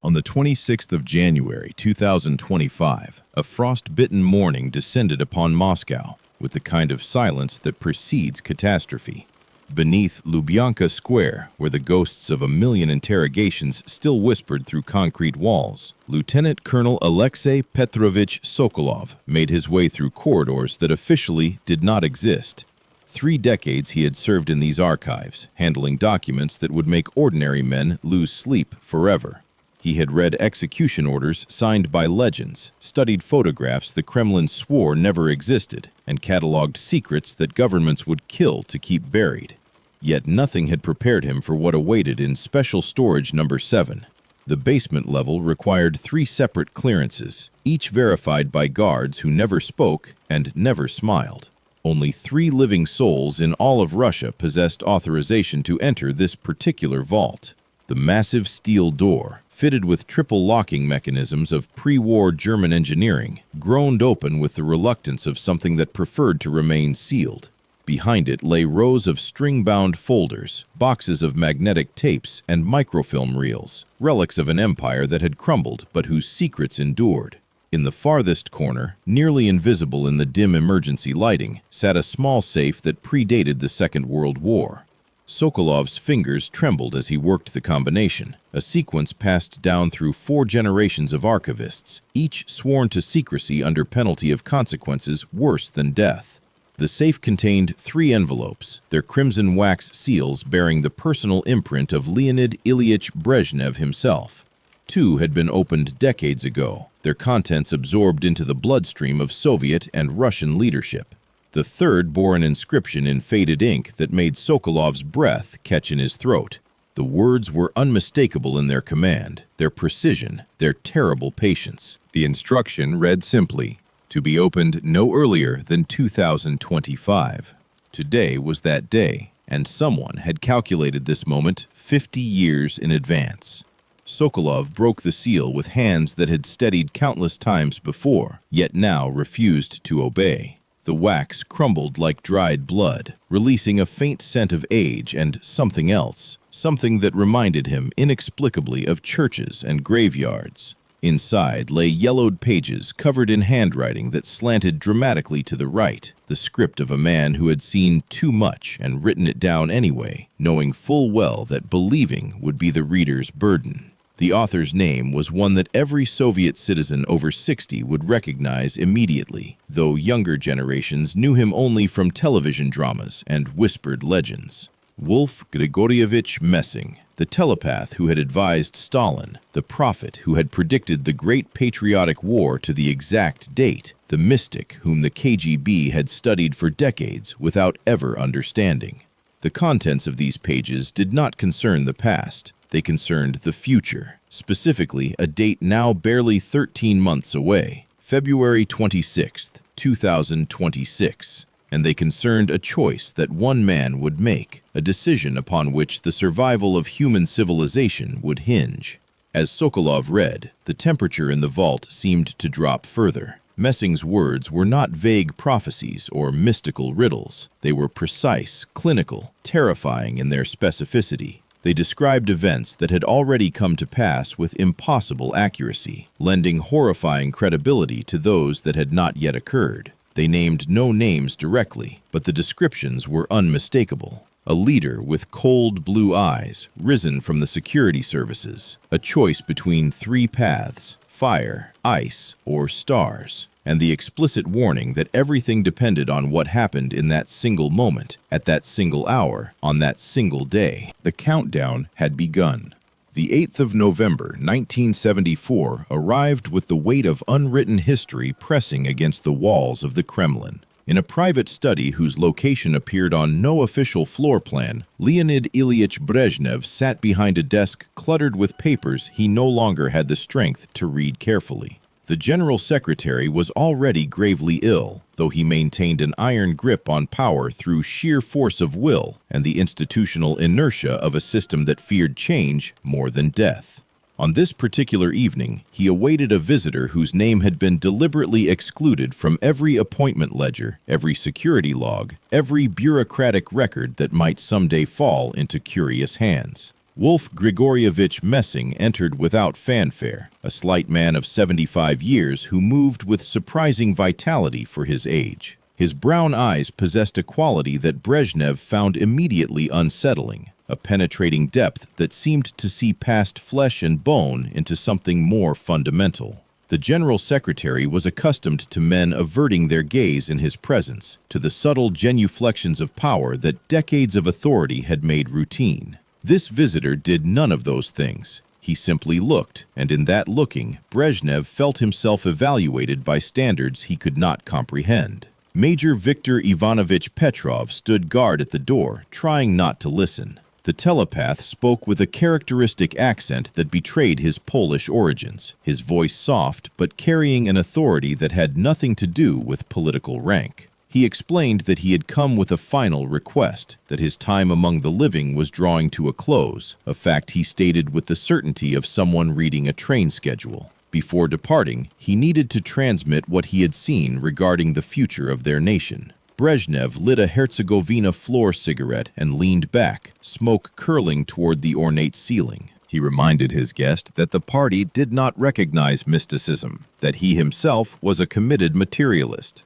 On the 26th of January 2025, a frost-bitten morning descended upon Moscow with the kind of silence that precedes catastrophe. Beneath Lubyanka Square, where the ghosts of a million interrogations still whispered through concrete walls, Lieutenant Colonel Alexei Petrovich Sokolov made his way through corridors that officially did not exist. 3 decades he had served in these archives, handling documents that would make ordinary men lose sleep forever. He had read execution orders signed by legends, studied photographs the Kremlin swore never existed, and cataloged secrets that governments would kill to keep buried. Yet nothing had prepared him for what awaited in Special Storage Number 7. The basement level required 3 separate clearances, each verified by guards who never spoke and never smiled. Only 3 living souls in all of Russia possessed authorization to enter this particular vault. The massive steel door, fitted with triple locking mechanisms of pre-war German engineering, groaned open with the reluctance of something that preferred to remain sealed. Behind it lay rows of string-bound folders, boxes of magnetic tapes, and microfilm reels, relics of an empire that had crumbled but whose secrets endured. In the farthest corner, nearly invisible in the dim emergency lighting, sat a small safe that predated the Second World War. Sokolov's fingers trembled as he worked the combination, a sequence passed down through 4 generations of archivists, each sworn to secrecy under penalty of consequences worse than death. The safe contained 3 envelopes, their crimson wax seals bearing the personal imprint of Leonid Ilyich Brezhnev himself. 2 had been opened decades ago, their contents absorbed into the bloodstream of Soviet and Russian leadership. The 3rd bore an inscription in faded ink that made Sokolov's breath catch in his throat. The words were unmistakable in their command, their precision, their terrible patience. The instruction read simply, "To be opened no earlier than 2025. Today was that day, and someone had calculated this moment 50 years in advance. Sokolov broke the seal with hands that had steadied countless times before, yet now refused to obey. The wax crumbled like dried blood, releasing a faint scent of age and something else, something that reminded him inexplicably of churches and graveyards. Inside lay yellowed pages covered in handwriting that slanted dramatically to the right, the script of a man who had seen too much and written it down anyway, knowing full well that believing would be the reader's burden. The author's name was one that every Soviet citizen over 60 would recognize immediately, though younger generations knew him only from television dramas and whispered legends. Wolf Grigorievich Messing, the telepath who had advised Stalin, the prophet who had predicted the Great Patriotic War to the exact date, the mystic whom the KGB had studied for decades without ever understanding. The contents of these pages did not concern the past. They concerned the future, specifically a date now barely 13 months away, February 26th, 2026, and they concerned a choice that one man would make, a decision upon which the survival of human civilization would hinge. As Sokolov read, the temperature in the vault seemed to drop further. Messing's words were not vague prophecies or mystical riddles. They were precise, clinical, terrifying in their specificity. They described events that had already come to pass with impossible accuracy, lending horrifying credibility to those that had not yet occurred. They named no names directly, but the descriptions were unmistakable. A leader with cold blue eyes, risen from the security services, a choice between 3 paths, fire, ice, or stars, and the explicit warning that everything depended on what happened in that single moment, at that single hour, on that single day. The countdown had begun. The 8th of November, 1974, arrived with the weight of unwritten history pressing against the walls of the Kremlin. In a private study whose location appeared on no official floor plan, Leonid Ilyich Brezhnev sat behind a desk cluttered with papers he no longer had the strength to read carefully. The general secretary was already gravely ill, though he maintained an iron grip on power through sheer force of will and the institutional inertia of a system that feared change more than death. On this particular evening, he awaited a visitor whose name had been deliberately excluded from every appointment ledger, every security log, every bureaucratic record that might someday fall into curious hands. Wolf Grigorievich Messing entered without fanfare, a slight man of 75 years who moved with surprising vitality for his age. His brown eyes possessed a quality that Brezhnev found immediately unsettling, a penetrating depth that seemed to see past flesh and bone into something more fundamental. The General Secretary was accustomed to men averting their gaze in his presence, to the subtle genuflections of power that decades of authority had made routine. This visitor did none of those things. He simply looked, and in that looking, Brezhnev felt himself evaluated by standards he could not comprehend. Major Viktor Ivanovich Petrov stood guard at the door, trying not to listen. The telepath spoke with a characteristic accent that betrayed his Polish origins, his voice soft but carrying an authority that had nothing to do with political rank. He explained that he had come with a final request, that his time among the living was drawing to a close, a fact he stated with the certainty of someone reading a train schedule. Before departing, he needed to transmit what he had seen regarding the future of their nation. Brezhnev lit a Herzegovina floor cigarette and leaned back, smoke curling toward the ornate ceiling. He reminded his guest that the party did not recognize mysticism, that he himself was a committed materialist.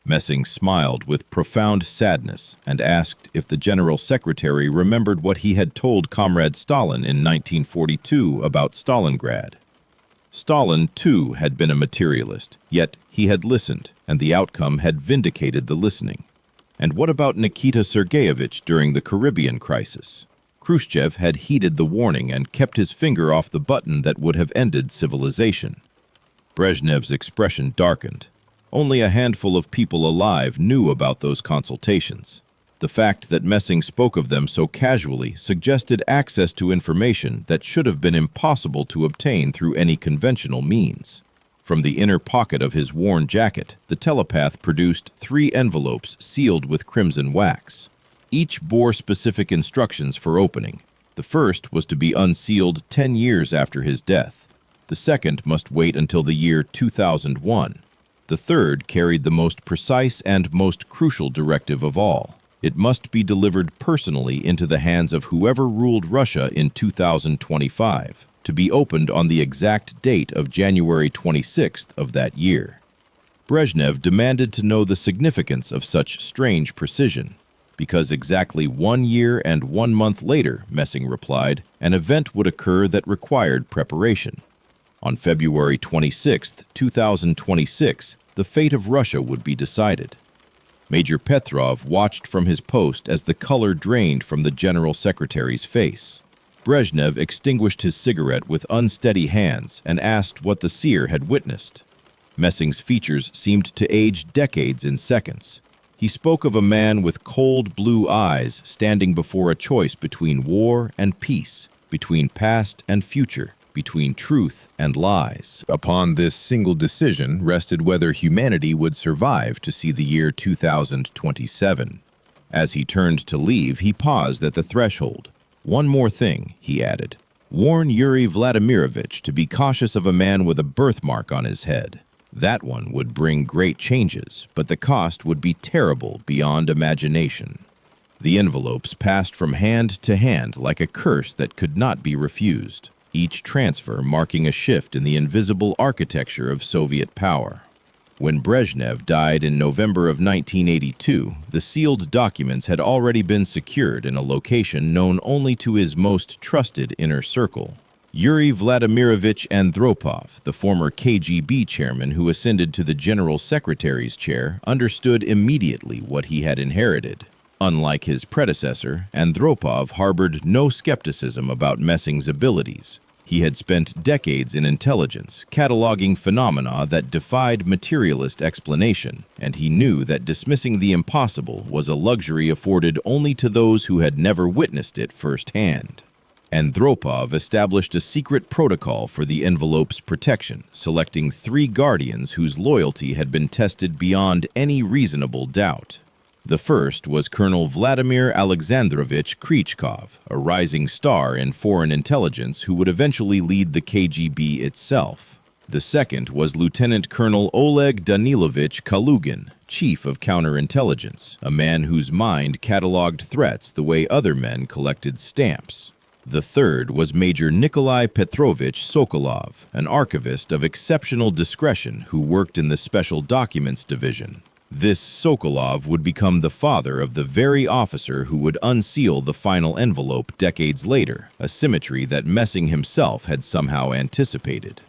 Messing smiled with profound sadness and asked if the General Secretary remembered what he had told Comrade Stalin in 1942 about Stalingrad. Stalin, too, had been a materialist, yet he had listened, and the outcome had vindicated the listening. And what about Nikita Sergeyevich during the Caribbean crisis? Khrushchev had heeded the warning and kept his finger off the button that would have ended civilization. Brezhnev's expression darkened. Only a handful of people alive knew about those consultations. The fact that Messing spoke of them so casually suggested access to information that should have been impossible to obtain through any conventional means. From the inner pocket of his worn jacket, the telepath produced 3 envelopes sealed with crimson wax. Each bore specific instructions for opening. The first was to be unsealed 10 years after his death. The second must wait until the year 2001. The third carried the most precise and most crucial directive of all. It must be delivered personally into the hands of whoever ruled Russia in 2025, to be opened on the exact date of January 26th of that year. Brezhnev demanded to know the significance of such strange precision, because exactly 1 year and 1 month later, Messing replied, an event would occur that required preparation. On February 26, 2026, the fate of Russia would be decided. Major Petrov watched from his post as the color drained from the General Secretary's face. Brezhnev extinguished his cigarette with unsteady hands and asked what the seer had witnessed. Messing's features seemed to age decades in seconds. He spoke of a man with cold blue eyes standing before a choice between war and peace, between past and future, between truth and lies. Upon this single decision rested whether humanity would survive to see the year 2027. As he turned to leave, he paused at the threshold. One more thing, he added. Warn Yuri Vladimirovich to be cautious of a man with a birthmark on his head. That one would bring great changes, but the cost would be terrible beyond imagination. The envelopes passed from hand to hand like a curse that could not be refused, each transfer marking a shift in the invisible architecture of Soviet power. When Brezhnev died in November of 1982, the sealed documents had already been secured in a location known only to his most trusted inner circle. Yuri Vladimirovich Andropov, the former KGB chairman who ascended to the General Secretary's chair, understood immediately what he had inherited. Unlike his predecessor, Andropov harbored no skepticism about Messing's abilities. He had spent decades in intelligence, cataloging phenomena that defied materialist explanation, and he knew that dismissing the impossible was a luxury afforded only to those who had never witnessed it firsthand. Andropov established a secret protocol for the envelope's protection, selecting 3 guardians whose loyalty had been tested beyond any reasonable doubt. The first was Colonel Vladimir Alexandrovich Krychkov, a rising star in foreign intelligence who would eventually lead the KGB itself. The second was Lieutenant Colonel Oleg Danilovich Kalugin, chief of counterintelligence, a man whose mind cataloged threats the way other men collected stamps. The third was Major Nikolai Petrovich Sokolov, an archivist of exceptional discretion who worked in the Special Documents Division. This Sokolov would become the father of the very officer who would unseal the final envelope decades later, a symmetry that Messing himself had somehow anticipated.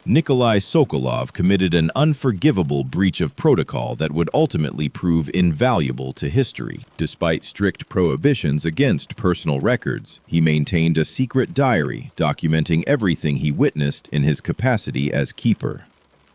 Nikolai Sokolov committed an unforgivable breach of protocol that would ultimately prove invaluable to history. Despite strict prohibitions against personal records, he maintained a secret diary documenting everything he witnessed in his capacity as keeper.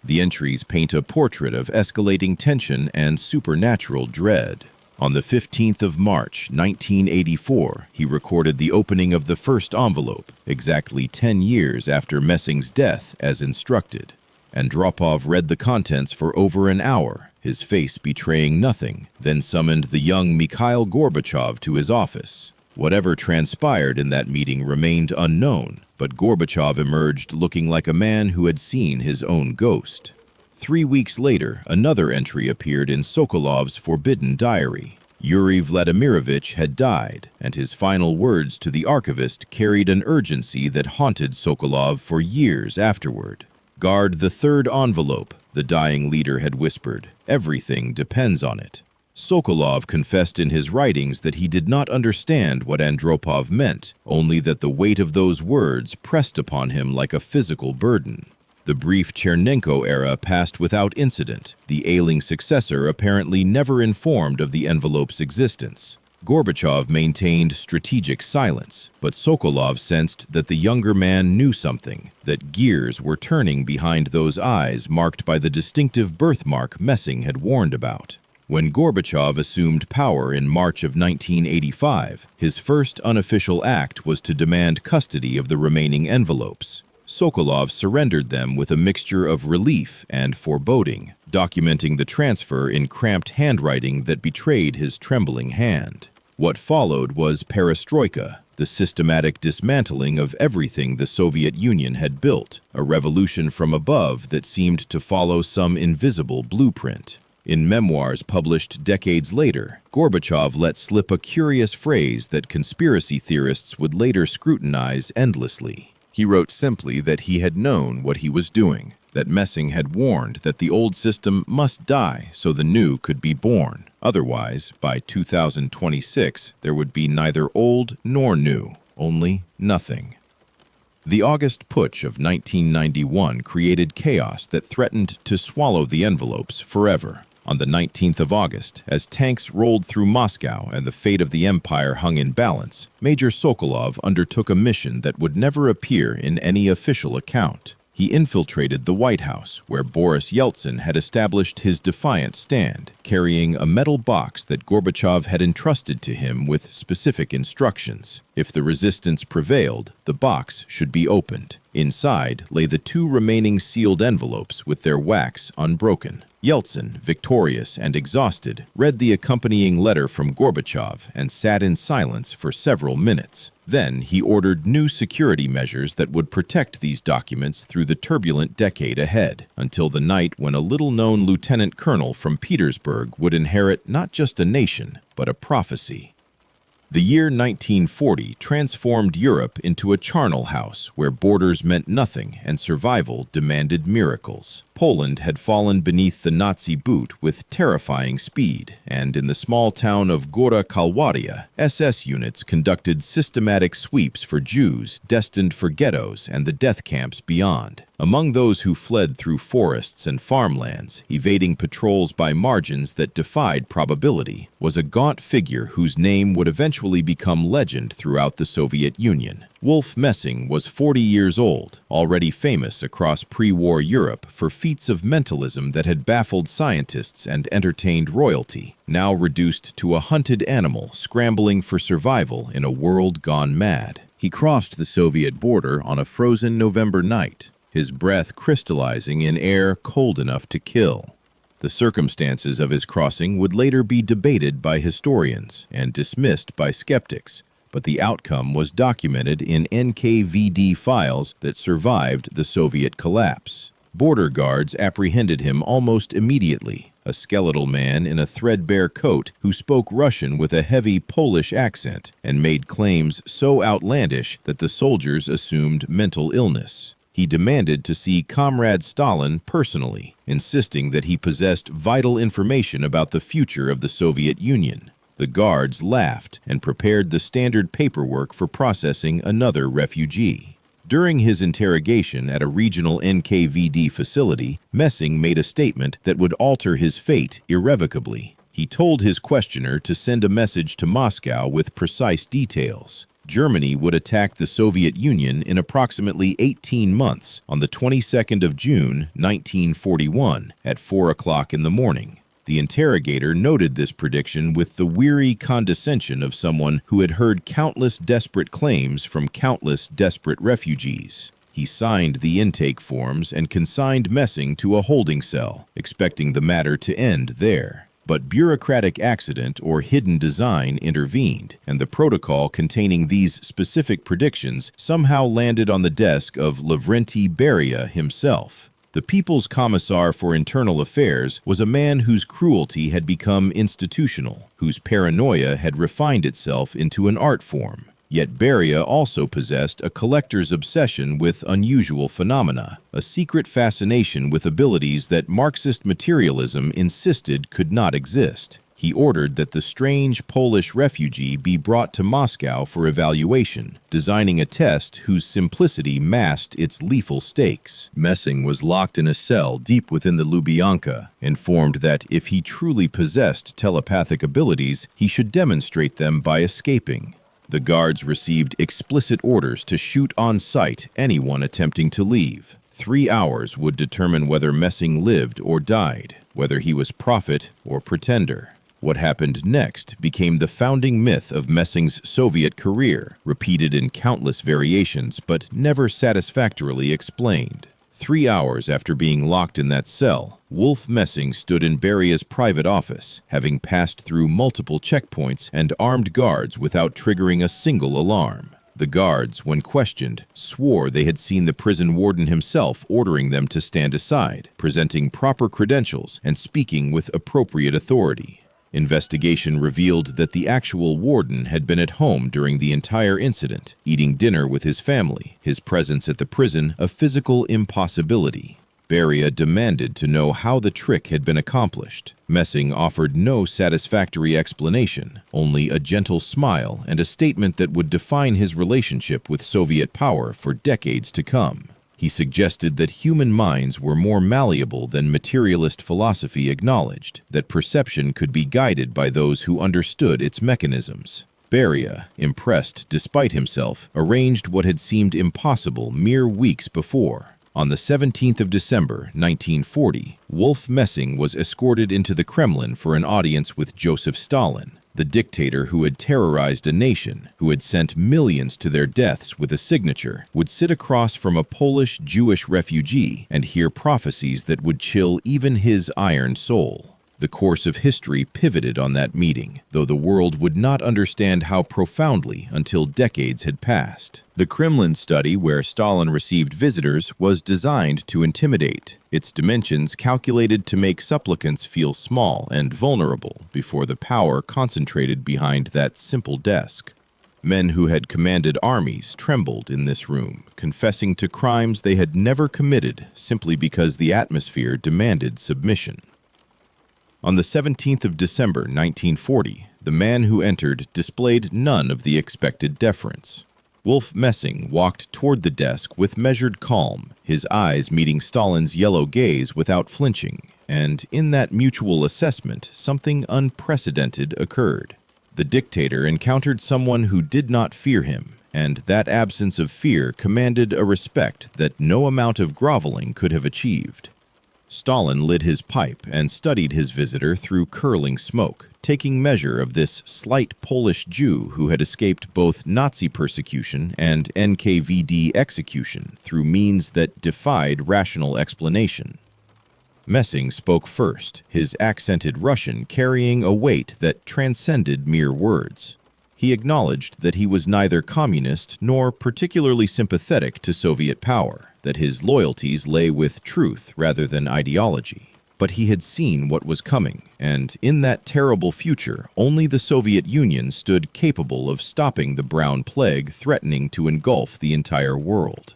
The entries paint a portrait of escalating tension and supernatural dread. On the 15th of March, 1984, he recorded the opening of the first envelope, exactly 10 years after Messing's death as instructed. Andropov read the contents for over an hour, his face betraying nothing, then summoned the young Mikhail Gorbachev to his office. Whatever transpired in that meeting remained unknown, but Gorbachev emerged looking like a man who had seen his own ghost. 3 weeks later, another entry appeared in Sokolov's forbidden diary. Yuri Vladimirovich had died, and his final words to the archivist carried an urgency that haunted Sokolov for years afterward. "Guard the third envelope," the dying leader had whispered. "Everything depends on it." Sokolov confessed in his writings that he did not understand what Andropov meant, only that the weight of those words pressed upon him like a physical burden. The brief Chernenko era passed without incident, the ailing successor apparently never informed of the envelope's existence. Gorbachev maintained strategic silence, but Sokolov sensed that the younger man knew something, that gears were turning behind those eyes marked by the distinctive birthmark Messing had warned about. When Gorbachev assumed power in March of 1985, his first unofficial act was to demand custody of the remaining envelopes. Sokolov surrendered them with a mixture of relief and foreboding, documenting the transfer in cramped handwriting that betrayed his trembling hand. What followed was perestroika, the systematic dismantling of everything the Soviet Union had built, a revolution from above that seemed to follow some invisible blueprint. In memoirs published decades later, Gorbachev let slip a curious phrase that conspiracy theorists would later scrutinize endlessly. He wrote simply that he had known what he was doing, that Messing had warned that the old system must die so the new could be born. Otherwise, by 2026, there would be neither old nor new, only nothing. The August Putsch of 1991 created chaos that threatened to swallow the envelopes forever. On the 19th of August, as tanks rolled through Moscow and the fate of the empire hung in balance, Major Sokolov undertook a mission that would never appear in any official account. He infiltrated the White House, where Boris Yeltsin had established his defiant stand, carrying a metal box that Gorbachev had entrusted to him with specific instructions. If the resistance prevailed, the box should be opened. Inside lay the 2 remaining sealed envelopes with their wax unbroken. Yeltsin, victorious and exhausted, read the accompanying letter from Gorbachev and sat in silence for several minutes. Then he ordered new security measures that would protect these documents through the turbulent decade ahead, until the night when a little-known lieutenant colonel from Petersburg would inherit not just a nation, but a prophecy. The year 1940 transformed Europe into a charnel house where borders meant nothing and survival demanded miracles. Poland had fallen beneath the Nazi boot with terrifying speed, and in the small town of Gora Kalwaria, SS units conducted systematic sweeps for Jews destined for ghettos and the death camps beyond. Among those who fled through forests and farmlands, evading patrols by margins that defied probability, was a gaunt figure whose name would eventually become legend throughout the Soviet Union. Wolf Messing was 40 years old, already famous across pre-war Europe for feats of mentalism that had baffled scientists and entertained royalty, now reduced to a hunted animal scrambling for survival in a world gone mad. He crossed the Soviet border on a frozen November night, his breath crystallizing in air cold enough to kill. The circumstances of his crossing would later be debated by historians and dismissed by skeptics, but the outcome was documented in NKVD files that survived the Soviet collapse. Border guards apprehended him almost immediately, a skeletal man in a threadbare coat who spoke Russian with a heavy Polish accent and made claims so outlandish that the soldiers assumed mental illness. He demanded to see Comrade Stalin personally, insisting that he possessed vital information about the future of the Soviet Union. The guards laughed and prepared the standard paperwork for processing another refugee. During his interrogation at a regional NKVD facility, Messing made a statement that would alter his fate irrevocably. He told his questioner to send a message to Moscow with precise details. Germany would attack the Soviet Union in approximately 18 months on the 22nd of June, 1941, at 4 o'clock in the morning. The interrogator noted this prediction with the weary condescension of someone who had heard countless desperate claims from countless desperate refugees. He signed the intake forms and consigned Messing to a holding cell, expecting the matter to end there. But bureaucratic accident or hidden design intervened, and the protocol containing these specific predictions somehow landed on the desk of Lavrenti Beria himself. The People's Commissar for Internal Affairs was a man whose cruelty had become institutional, whose paranoia had refined itself into an art form. Yet Beria also possessed a collector's obsession with unusual phenomena, a secret fascination with abilities that Marxist materialism insisted could not exist. He ordered that the strange Polish refugee be brought to Moscow for evaluation, designing a test whose simplicity masked its lethal stakes. Messing was locked in a cell deep within the Lubyanka, informed that if he truly possessed telepathic abilities, he should demonstrate them by escaping. The guards received explicit orders to shoot on sight anyone attempting to leave. 3 hours would determine whether Messing lived or died, whether he was prophet or pretender. What happened next became the founding myth of Messing's Soviet career, repeated in countless variations but never satisfactorily explained. 3 hours after being locked in that cell, Wolf Messing stood in Beria's private office, having passed through multiple checkpoints and armed guards without triggering a single alarm. The guards, when questioned, swore they had seen the prison warden himself ordering them to stand aside, presenting proper credentials and speaking with appropriate authority. Investigation revealed that the actual warden had been at home during the entire incident, eating dinner with his family, his presence at the prison a physical impossibility. Beria demanded to know how the trick had been accomplished. Messing offered no satisfactory explanation, only a gentle smile and a statement that would define his relationship with Soviet power for decades to come. He suggested that human minds were more malleable than materialist philosophy acknowledged, that perception could be guided by those who understood its mechanisms. Beria, impressed despite himself, arranged what had seemed impossible mere weeks before. On the 17th of December, 1940, Wolf Messing was escorted into the Kremlin for an audience with Joseph Stalin, the dictator who had terrorized a nation, who had sent millions to their deaths with a signature, would sit across from a Polish Jewish refugee and hear prophecies that would chill even his iron soul. The course of history pivoted on that meeting, though the world would not understand how profoundly until decades had passed. The Kremlin study where Stalin received visitors was designed to intimidate, its dimensions calculated to make supplicants feel small and vulnerable before the power concentrated behind that simple desk. Men who had commanded armies trembled in this room, confessing to crimes they had never committed simply because the atmosphere demanded submission. On the 17th of December, 1940, the man who entered displayed none of the expected deference. Wolf Messing walked toward the desk with measured calm, his eyes meeting Stalin's yellow gaze without flinching, and in that mutual assessment, something unprecedented occurred. The dictator encountered someone who did not fear him, and that absence of fear commanded a respect that no amount of groveling could have achieved. Stalin lit his pipe and studied his visitor through curling smoke, taking measure of this slight Polish Jew who had escaped both Nazi persecution and NKVD execution through means that defied rational explanation. Messing spoke first, his accented Russian carrying a weight that transcended mere words. He acknowledged that he was neither communist nor particularly sympathetic to Soviet power, that his loyalties lay with truth rather than ideology. But he had seen what was coming, and in that terrible future, only the Soviet Union stood capable of stopping the brown plague threatening to engulf the entire world.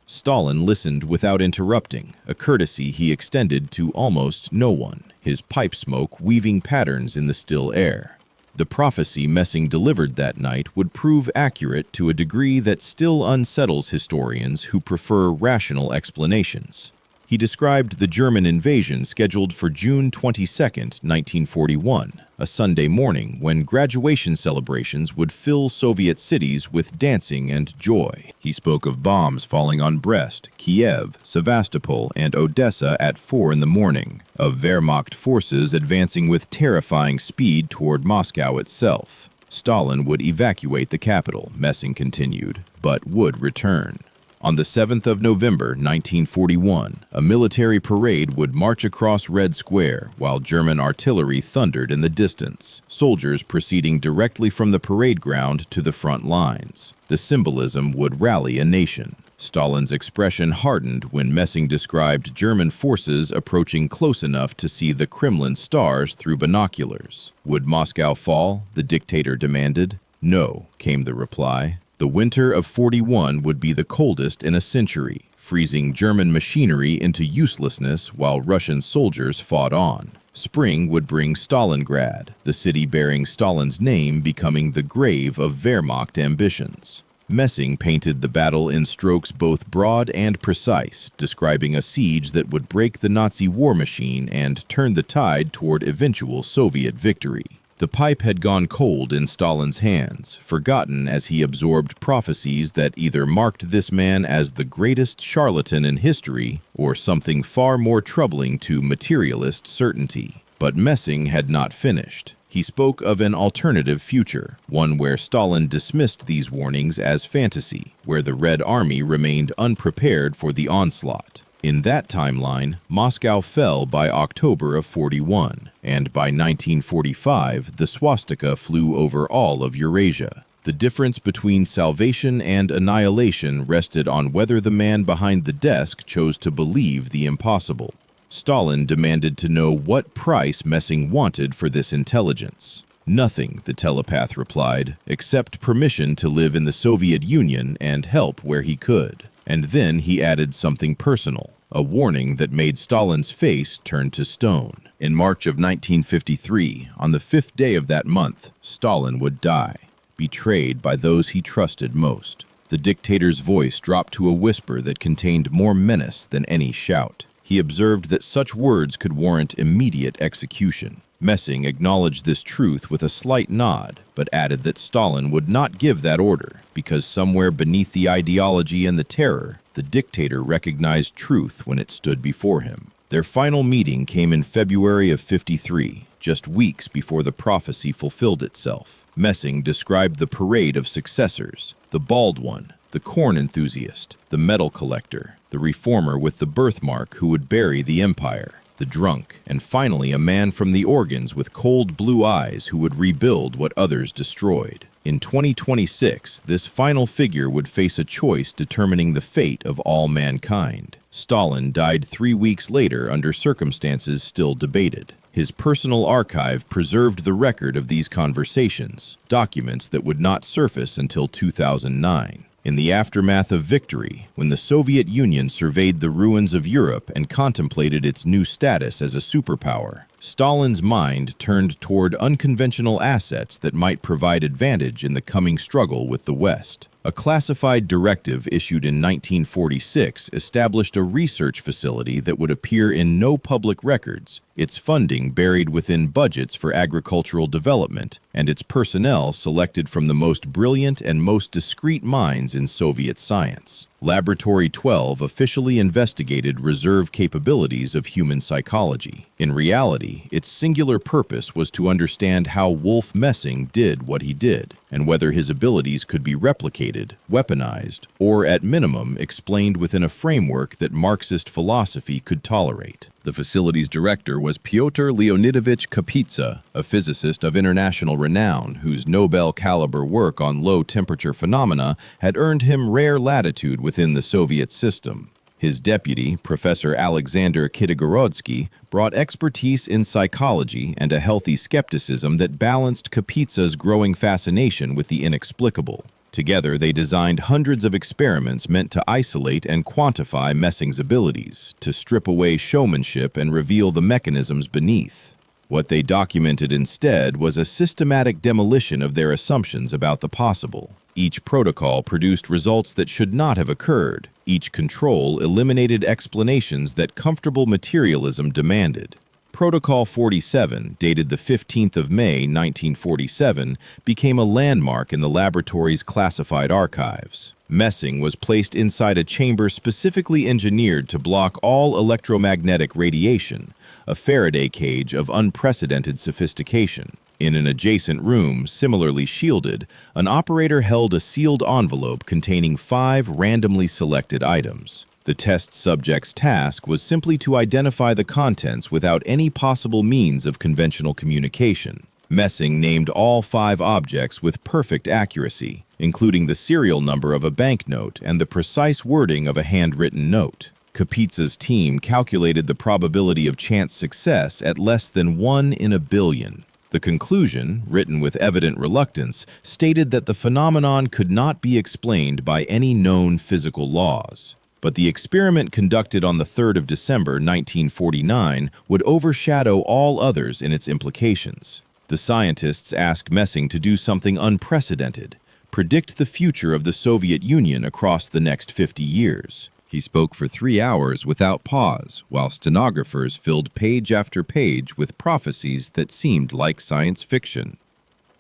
Stalin listened without interrupting, a courtesy he extended to almost no one, his pipe smoke weaving patterns in the still air. The prophecy Messing delivered that night would prove accurate to a degree that still unsettles historians who prefer rational explanations. He described the German invasion scheduled for June 22, 1941, a Sunday morning when graduation celebrations would fill Soviet cities with dancing and joy. He spoke of bombs falling on Brest, Kiev, Sevastopol, and Odessa at 4 in the morning, of Wehrmacht forces advancing with terrifying speed toward Moscow itself. Stalin would evacuate the capital, Messing continued, but would return. On the 7th of November, 1941, a military parade would march across Red Square while German artillery thundered in the distance, soldiers proceeding directly from the parade ground to the front lines. The symbolism would rally a nation. Stalin's expression hardened when Messing described German forces approaching close enough to see the Kremlin stars through binoculars. Would Moscow fall? The dictator demanded. No, came the reply. The winter of 41 would be the coldest in a century, freezing German machinery into uselessness while Russian soldiers fought on. Spring would bring Stalingrad, the city bearing Stalin's name becoming the grave of Wehrmacht ambitions. Messing painted the battle in strokes both broad and precise, describing a siege that would break the Nazi war machine and turn the tide toward eventual Soviet victory. The pipe had gone cold in Stalin's hands, forgotten as he absorbed prophecies that either marked this man as the greatest charlatan in history or something far more troubling to materialist certainty. But Messing had not finished. He spoke of an alternative future, one where Stalin dismissed these warnings as fantasy, where the Red Army remained unprepared for the onslaught. In that timeline, Moscow fell by October of 41, and by 1945, the swastika flew over all of Eurasia. The difference between salvation and annihilation rested on whether the man behind the desk chose to believe the impossible. Stalin demanded to know what price Messing wanted for this intelligence. Nothing, the telepath replied, except permission to live in the Soviet Union and help where he could. And then he added something personal, a warning that made Stalin's face turn to stone. In March of 1953, on the 5th day of that month, Stalin would die, betrayed by those he trusted most. The dictator's voice dropped to a whisper that contained more menace than any shout. He observed that such words could warrant immediate execution. Messing acknowledged this truth with a slight nod, but added that Stalin would not give that order, because somewhere beneath the ideology and the terror, the dictator recognized truth when it stood before him. Their final meeting came in February of 53, just weeks before the prophecy fulfilled itself. Messing described the parade of successors, the bald one, the corn enthusiast, the metal collector, the reformer with the birthmark who would bury the empire, the drunk, and finally a man from the organs with cold blue eyes who would rebuild what others destroyed. In 2026, this final figure would face a choice determining the fate of all mankind. Stalin died 3 weeks later under circumstances still debated. His personal archive preserved the record of these conversations, documents that would not surface until 2009. In the aftermath of victory, when the Soviet Union surveyed the ruins of Europe and contemplated its new status as a superpower, Stalin's mind turned toward unconventional assets that might provide advantage in the coming struggle with the West. A classified directive issued in 1946 established a research facility that would appear in no public records, its funding buried within budgets for agricultural development, and its personnel selected from the most brilliant and most discreet minds in Soviet science. Laboratory 12 officially investigated reserve capabilities of human psychology. In reality, its singular purpose was to understand how Wolf Messing did what he did, and whether his abilities could be replicated, weaponized, or at minimum explained within a framework that Marxist philosophy could tolerate. The facility's director was Pyotr Leonidovich Kapitsa, a physicist of international renown whose Nobel-caliber work on low-temperature phenomena had earned him rare latitude within the Soviet system. His deputy, Professor Alexander Kitagorodsky, brought expertise in psychology and a healthy skepticism that balanced Kapitsa's growing fascination with the inexplicable. Together, they designed hundreds of experiments meant to isolate and quantify Messing's abilities, to strip away showmanship and reveal the mechanisms beneath. What they documented instead was a systematic demolition of their assumptions about the possible. Each protocol produced results that should not have occurred. Each control eliminated explanations that comfortable materialism demanded. Protocol 47, dated the 15th of May, 1947, became a landmark in the laboratory's classified archives. Messing was placed inside a chamber specifically engineered to block all electromagnetic radiation, a Faraday cage of unprecedented sophistication. In an adjacent room, similarly shielded, an operator held a sealed envelope containing 5 randomly selected items. The test subject's task was simply to identify the contents without any possible means of conventional communication. Messing named all 5 objects with perfect accuracy, including the serial number of a banknote and the precise wording of a handwritten note. Kapitsa's team calculated the probability of chance success at less than 1 in a billion. The conclusion, written with evident reluctance, stated that the phenomenon could not be explained by any known physical laws. But the experiment conducted on the 3rd of December 1949 would overshadow all others in its implications. The scientists asked Messing to do something unprecedented, predict the future of the Soviet Union across the next 50 years. He spoke for 3 hours without pause, while stenographers filled page after page with prophecies that seemed like science fiction.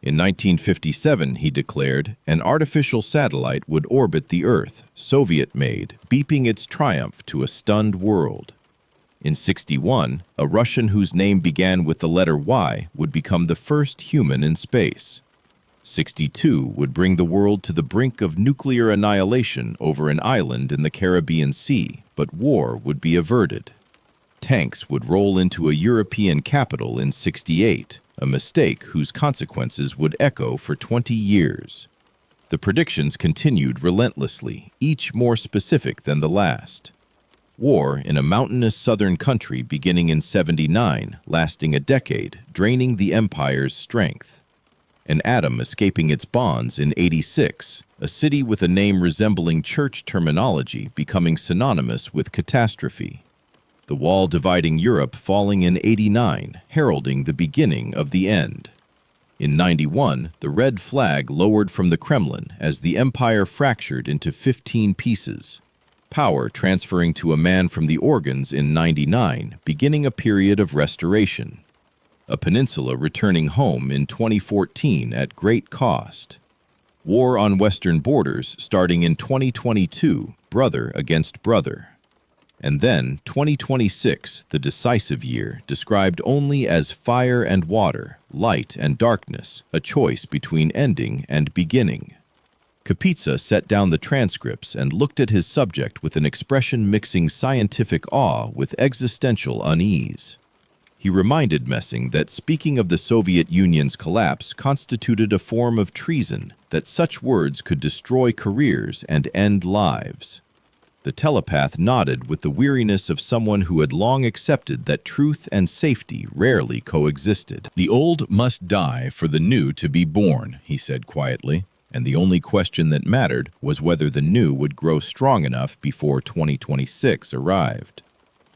In 1957, he declared, an artificial satellite would orbit the Earth, Soviet-made, beeping its triumph to a stunned world. In 61, a Russian whose name began with the letter Y would become the first human in space. 62 would bring the world to the brink of nuclear annihilation over an island in the Caribbean Sea, but war would be averted. Tanks would roll into a European capital in 68, a mistake whose consequences would echo for 20 years. The predictions continued relentlessly, each more specific than the last. War in a mountainous southern country beginning in 79, lasting a decade, draining the empire's strength. An atom escaping its bonds in 86, a city with a name resembling church terminology becoming synonymous with catastrophe. The wall dividing Europe falling in 89, heralding the beginning of the end. In 91, the red flag lowered from the Kremlin as the empire fractured into 15 pieces. Power transferring to a man from the organs in 99, beginning a period of restoration. A peninsula returning home in 2014 at great cost. War on western borders starting in 2022, brother against brother. And then 2026, the decisive year, described only as fire and water, light and darkness, a choice between ending and beginning. Kapitsa set down the transcripts and looked at his subject with an expression mixing scientific awe with existential unease. He reminded Messing that speaking of the Soviet Union's collapse constituted a form of treason, that such words could destroy careers and end lives. The telepath nodded with the weariness of someone who had long accepted that truth and safety rarely coexisted. "The old must die for the new to be born," he said quietly, and the only question that mattered was whether the new would grow strong enough before 2026 arrived.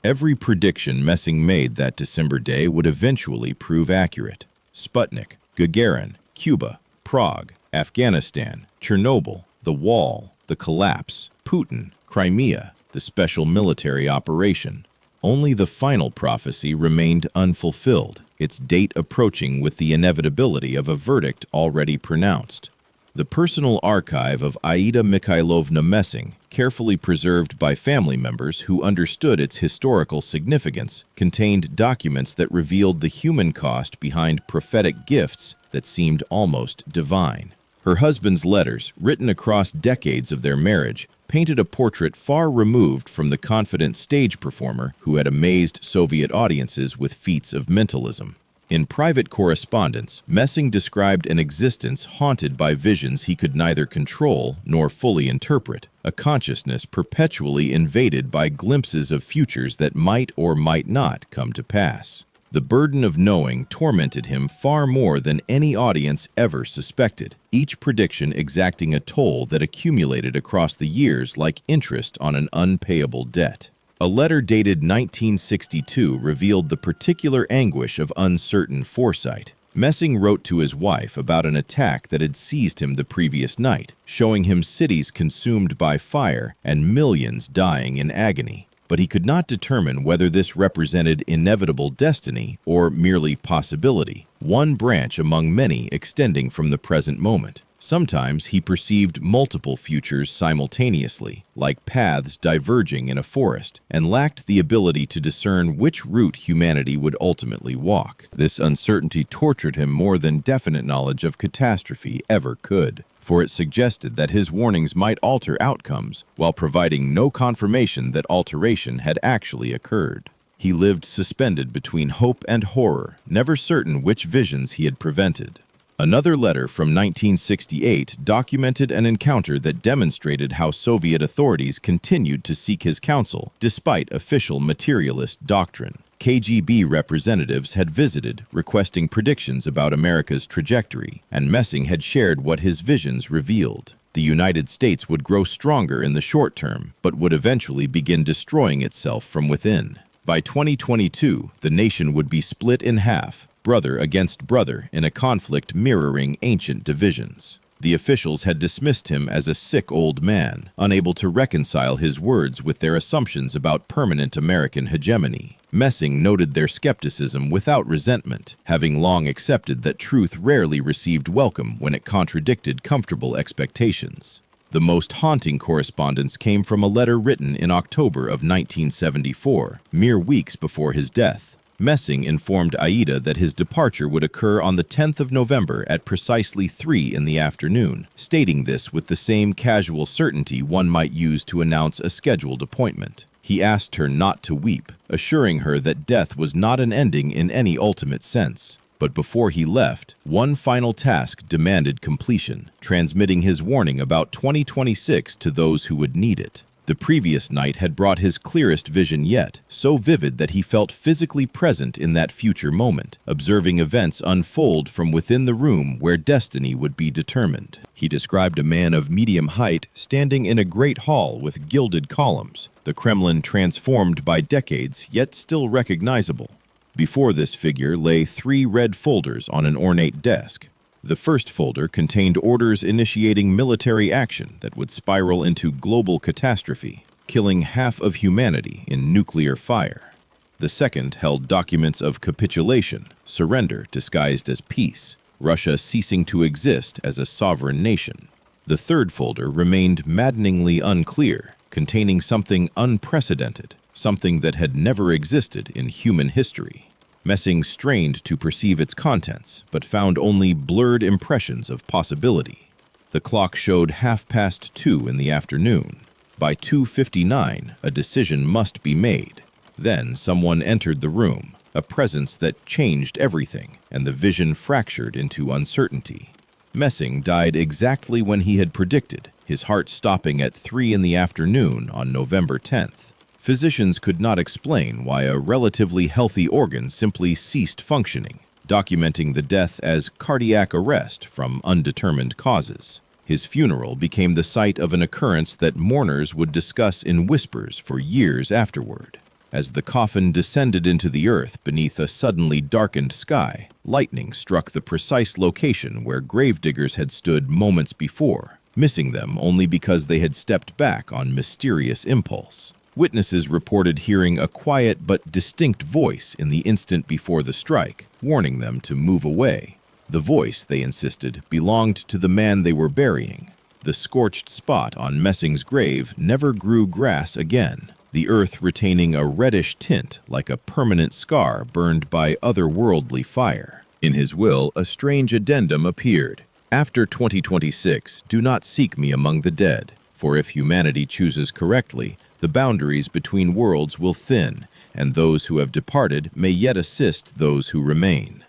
Every prediction Messing made that December day would eventually prove accurate. Sputnik, Gagarin, Cuba, Prague, Afghanistan, Chernobyl, the Wall, the collapse, Putin, Crimea, the special military operation. Only the final prophecy remained unfulfilled, its date approaching with the inevitability of a verdict already pronounced. The personal archive of Aida Mikhailovna Messing, carefully preserved by family members who understood its historical significance, contained documents that revealed the human cost behind prophetic gifts that seemed almost divine. Her husband's letters, written across decades of their marriage, painted a portrait far removed from the confident stage performer who had amazed Soviet audiences with feats of mentalism. In private correspondence, Messing described an existence haunted by visions he could neither control nor fully interpret, a consciousness perpetually invaded by glimpses of futures that might or might not come to pass. The burden of knowing tormented him far more than any audience ever suspected, each prediction exacting a toll that accumulated across the years like interest on an unpayable debt. A letter dated 1962 revealed the particular anguish of uncertain foresight. Messing wrote to his wife about an attack that had seized him the previous night, showing him cities consumed by fire and millions dying in agony. But he could not determine whether this represented inevitable destiny or merely possibility, one branch among many extending from the present moment. Sometimes he perceived multiple futures simultaneously, like paths diverging in a forest, and lacked the ability to discern which route humanity would ultimately walk. This uncertainty tortured him more than definite knowledge of catastrophe ever could, for it suggested that his warnings might alter outcomes while providing no confirmation that alteration had actually occurred. He lived suspended between hope and horror, never certain which visions he had prevented. Another letter from 1968 documented an encounter that demonstrated how Soviet authorities continued to seek his counsel despite official materialist doctrine. KGB representatives had visited, requesting predictions about America's trajectory, and Messing had shared what his visions revealed. The United States would grow stronger in the short term, but would eventually begin destroying itself from within. By 2022, the nation would be split in half, brother against brother, in a conflict mirroring ancient divisions. The officials had dismissed him as a sick old man, unable to reconcile his words with their assumptions about permanent American hegemony. Messing noted their skepticism without resentment, having long accepted that truth rarely received welcome when it contradicted comfortable expectations. The most haunting correspondence came from a letter written in October of 1974, mere weeks before his death. Messing informed Aida that his departure would occur on the 10th of November at precisely 3 in the afternoon, stating this with the same casual certainty one might use to announce a scheduled appointment. He asked her not to weep, assuring her that death was not an ending in any ultimate sense. But before he left, one final task demanded completion, transmitting his warning about 2026 to those who would need it. The previous night had brought his clearest vision yet, so vivid that he felt physically present in that future moment, observing events unfold from within the room where destiny would be determined. He described a man of medium height standing in a great hall with gilded columns, the Kremlin transformed by decades yet still recognizable. Before this figure lay 3 red folders on an ornate desk. The first folder contained orders initiating military action that would spiral into global catastrophe, killing half of humanity in nuclear fire. The second held documents of capitulation, surrender disguised as peace, Russia ceasing to exist as a sovereign nation. The third folder remained maddeningly unclear, containing something unprecedented, something that had never existed in human history. Messing strained to perceive its contents, but found only blurred impressions of possibility. The clock showed 2:30 in the afternoon. By 2:59, a decision must be made. Then someone entered the room, a presence that changed everything, and the vision fractured into uncertainty. Messing died exactly when he had predicted, his heart stopping at 3 in the afternoon on November 10th. Physicians could not explain why a relatively healthy organ simply ceased functioning, documenting the death as cardiac arrest from undetermined causes. His funeral became the site of an occurrence that mourners would discuss in whispers for years afterward. As the coffin descended into the earth beneath a suddenly darkened sky, lightning struck the precise location where gravediggers had stood moments before, missing them only because they had stepped back on mysterious impulse. Witnesses reported hearing a quiet but distinct voice in the instant before the strike, warning them to move away. The voice, they insisted, belonged to the man they were burying. The scorched spot on Messing's grave never grew grass again, the earth retaining a reddish tint like a permanent scar burned by otherworldly fire. In his will, a strange addendum appeared. After 2026, do not seek me among the dead, for if humanity chooses correctly, the boundaries between worlds will thin, and those who have departed may yet assist those who remain.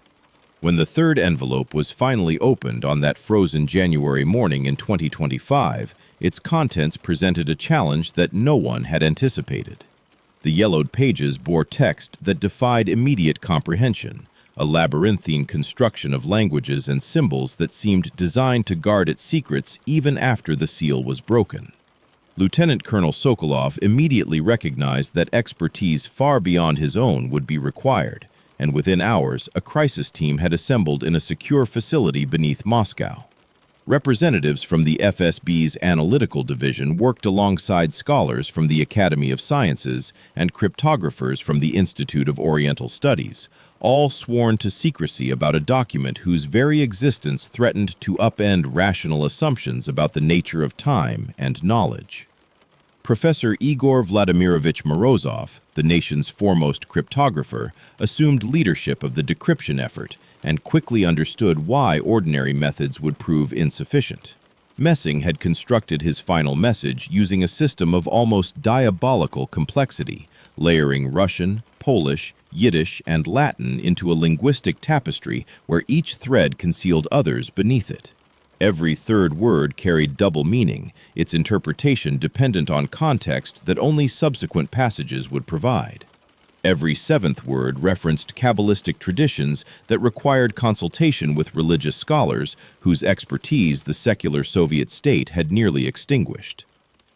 When the third envelope was finally opened on that frozen January morning in 2025, its contents presented a challenge that no one had anticipated. The yellowed pages bore text that defied immediate comprehension, a labyrinthine construction of languages and symbols that seemed designed to guard its secrets even after the seal was broken. Lieutenant Colonel Sokolov immediately recognized that expertise far beyond his own would be required, and within hours, a crisis team had assembled in a secure facility beneath Moscow. Representatives from the FSB's analytical division worked alongside scholars from the Academy of Sciences and cryptographers from the Institute of Oriental Studies, all sworn to secrecy about a document whose very existence threatened to upend rational assumptions about the nature of time and knowledge. Professor Igor Vladimirovich Morozov, the nation's foremost cryptographer, assumed leadership of the decryption effort and quickly understood why ordinary methods would prove insufficient. Messing had constructed his final message using a system of almost diabolical complexity, layering Russian, Polish, Yiddish, and Latin into a linguistic tapestry where each thread concealed others beneath it. Every third word carried double meaning, its interpretation dependent on context that only subsequent passages would provide. Every seventh word referenced Kabbalistic traditions that required consultation with religious scholars whose expertise the secular Soviet state had nearly extinguished.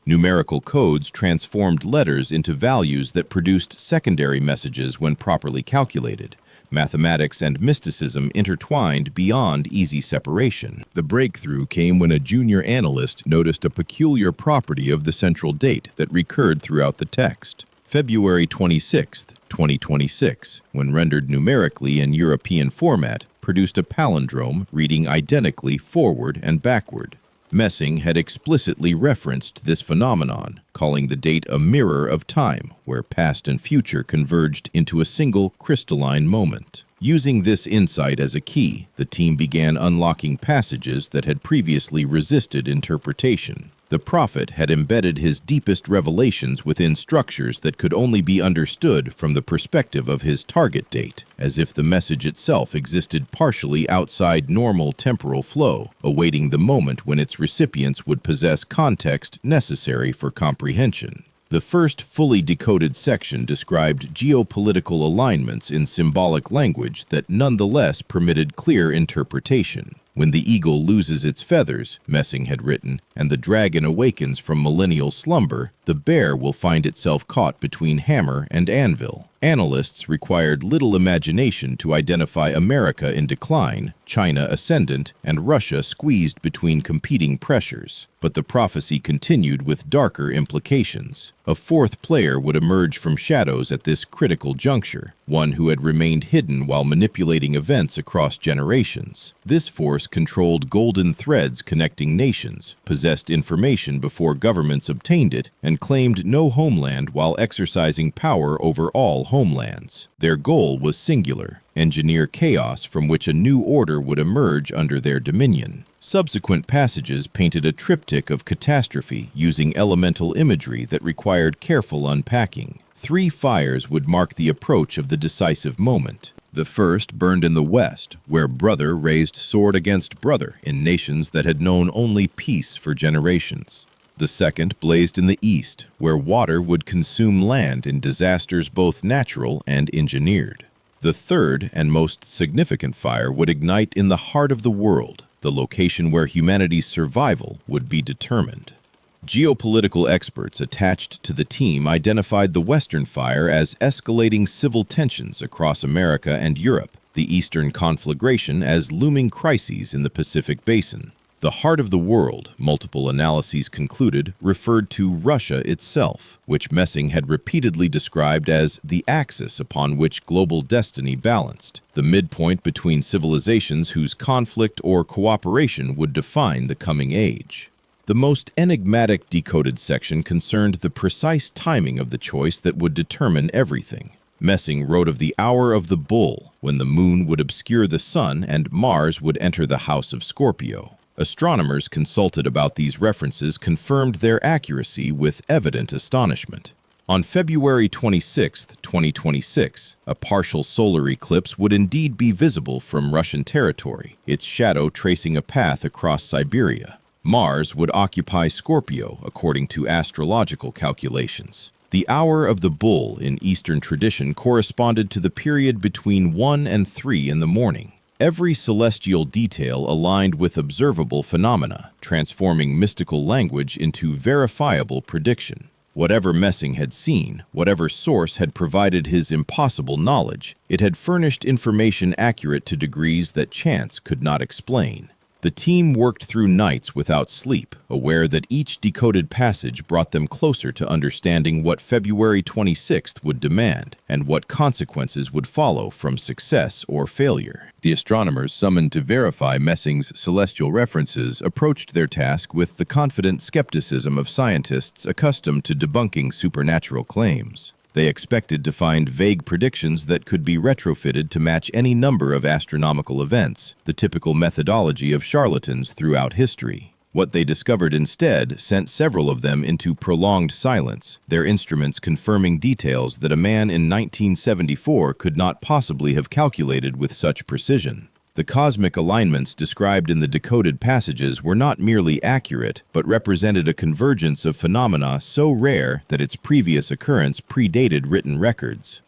Numerical codes transformed letters into values that produced secondary messages when properly calculated. Mathematics and mysticism intertwined beyond easy separation. The breakthrough came when a junior analyst noticed a peculiar property of the central date that recurred throughout the text. February 26, 2026, when rendered numerically in European format, produced a palindrome reading identically forward and backward. Messing had explicitly referenced this phenomenon, calling the date a mirror of time, where past and future converged into a single crystalline moment. Using this insight as a key, the team began unlocking passages that had previously resisted interpretation. The prophet had embedded his deepest revelations within structures that could only be understood from the perspective of his target date, as if the message itself existed partially outside normal temporal flow, awaiting the moment when its recipients would possess context necessary for comprehension. The first fully decoded section described geopolitical alignments in symbolic language that nonetheless permitted clear interpretation. When the eagle loses its feathers, Messing had written, and the dragon awakens from millennial slumber, the bear will find itself caught between hammer and anvil. Analysts required little imagination to identify America in decline, China ascendant, and Russia squeezed between competing pressures. But the prophecy continued with darker implications. A fourth player would emerge from shadows at this critical juncture, one who had remained hidden while manipulating events across generations. This force controlled golden threads connecting nations, possessed information before governments obtained it, and claimed no homeland while exercising power over all homelands. Their goal was singular: engineer chaos from which a new order would emerge under their dominion. Subsequent passages painted a triptych of catastrophe using elemental imagery that required careful unpacking. 3 fires would mark the approach of the decisive moment. The first burned in the West, where brother raised sword against brother in nations that had known only peace for generations. The second blazed in the East, where water would consume land in disasters both natural and engineered. The third and most significant fire would ignite in the heart of the world, the location where humanity's survival would be determined. Geopolitical experts attached to the team identified the Western fire as escalating civil tensions across America and Europe, the Eastern conflagration as looming crises in the Pacific Basin. The heart of the world, multiple analyses concluded, referred to Russia itself, which Messing had repeatedly described as the axis upon which global destiny balanced, the midpoint between civilizations whose conflict or cooperation would define the coming age. The most enigmatic decoded section concerned the precise timing of the choice that would determine everything. Messing wrote of the hour of the bull, when the moon would obscure the sun and Mars would enter the house of Scorpio. Astronomers consulted about these references confirmed their accuracy with evident astonishment. On February 26, 2026, a partial solar eclipse would indeed be visible from Russian territory, its shadow tracing a path across Siberia. Mars would occupy Scorpio, according to astrological calculations. The hour of the bull in Eastern tradition corresponded to the period between 1 and 3 in the morning. Every celestial detail aligned with observable phenomena, transforming mystical language into verifiable prediction. Whatever Messing had seen, whatever source had provided his impossible knowledge, it had furnished information accurate to degrees that chance could not explain. The team worked through nights without sleep, aware that each decoded passage brought them closer to understanding what February 26th would demand and what consequences would follow from success or failure. The astronomers summoned to verify Messing's celestial references approached their task with the confident skepticism of scientists accustomed to debunking supernatural claims. They expected to find vague predictions that could be retrofitted to match any number of astronomical events, the typical methodology of charlatans throughout history. What they discovered instead sent several of them into prolonged silence, their instruments confirming details that a man in 1974 could not possibly have calculated with such precision. The cosmic alignments described in the decoded passages were not merely accurate, but represented a convergence of phenomena so rare that its previous occurrence predated written records.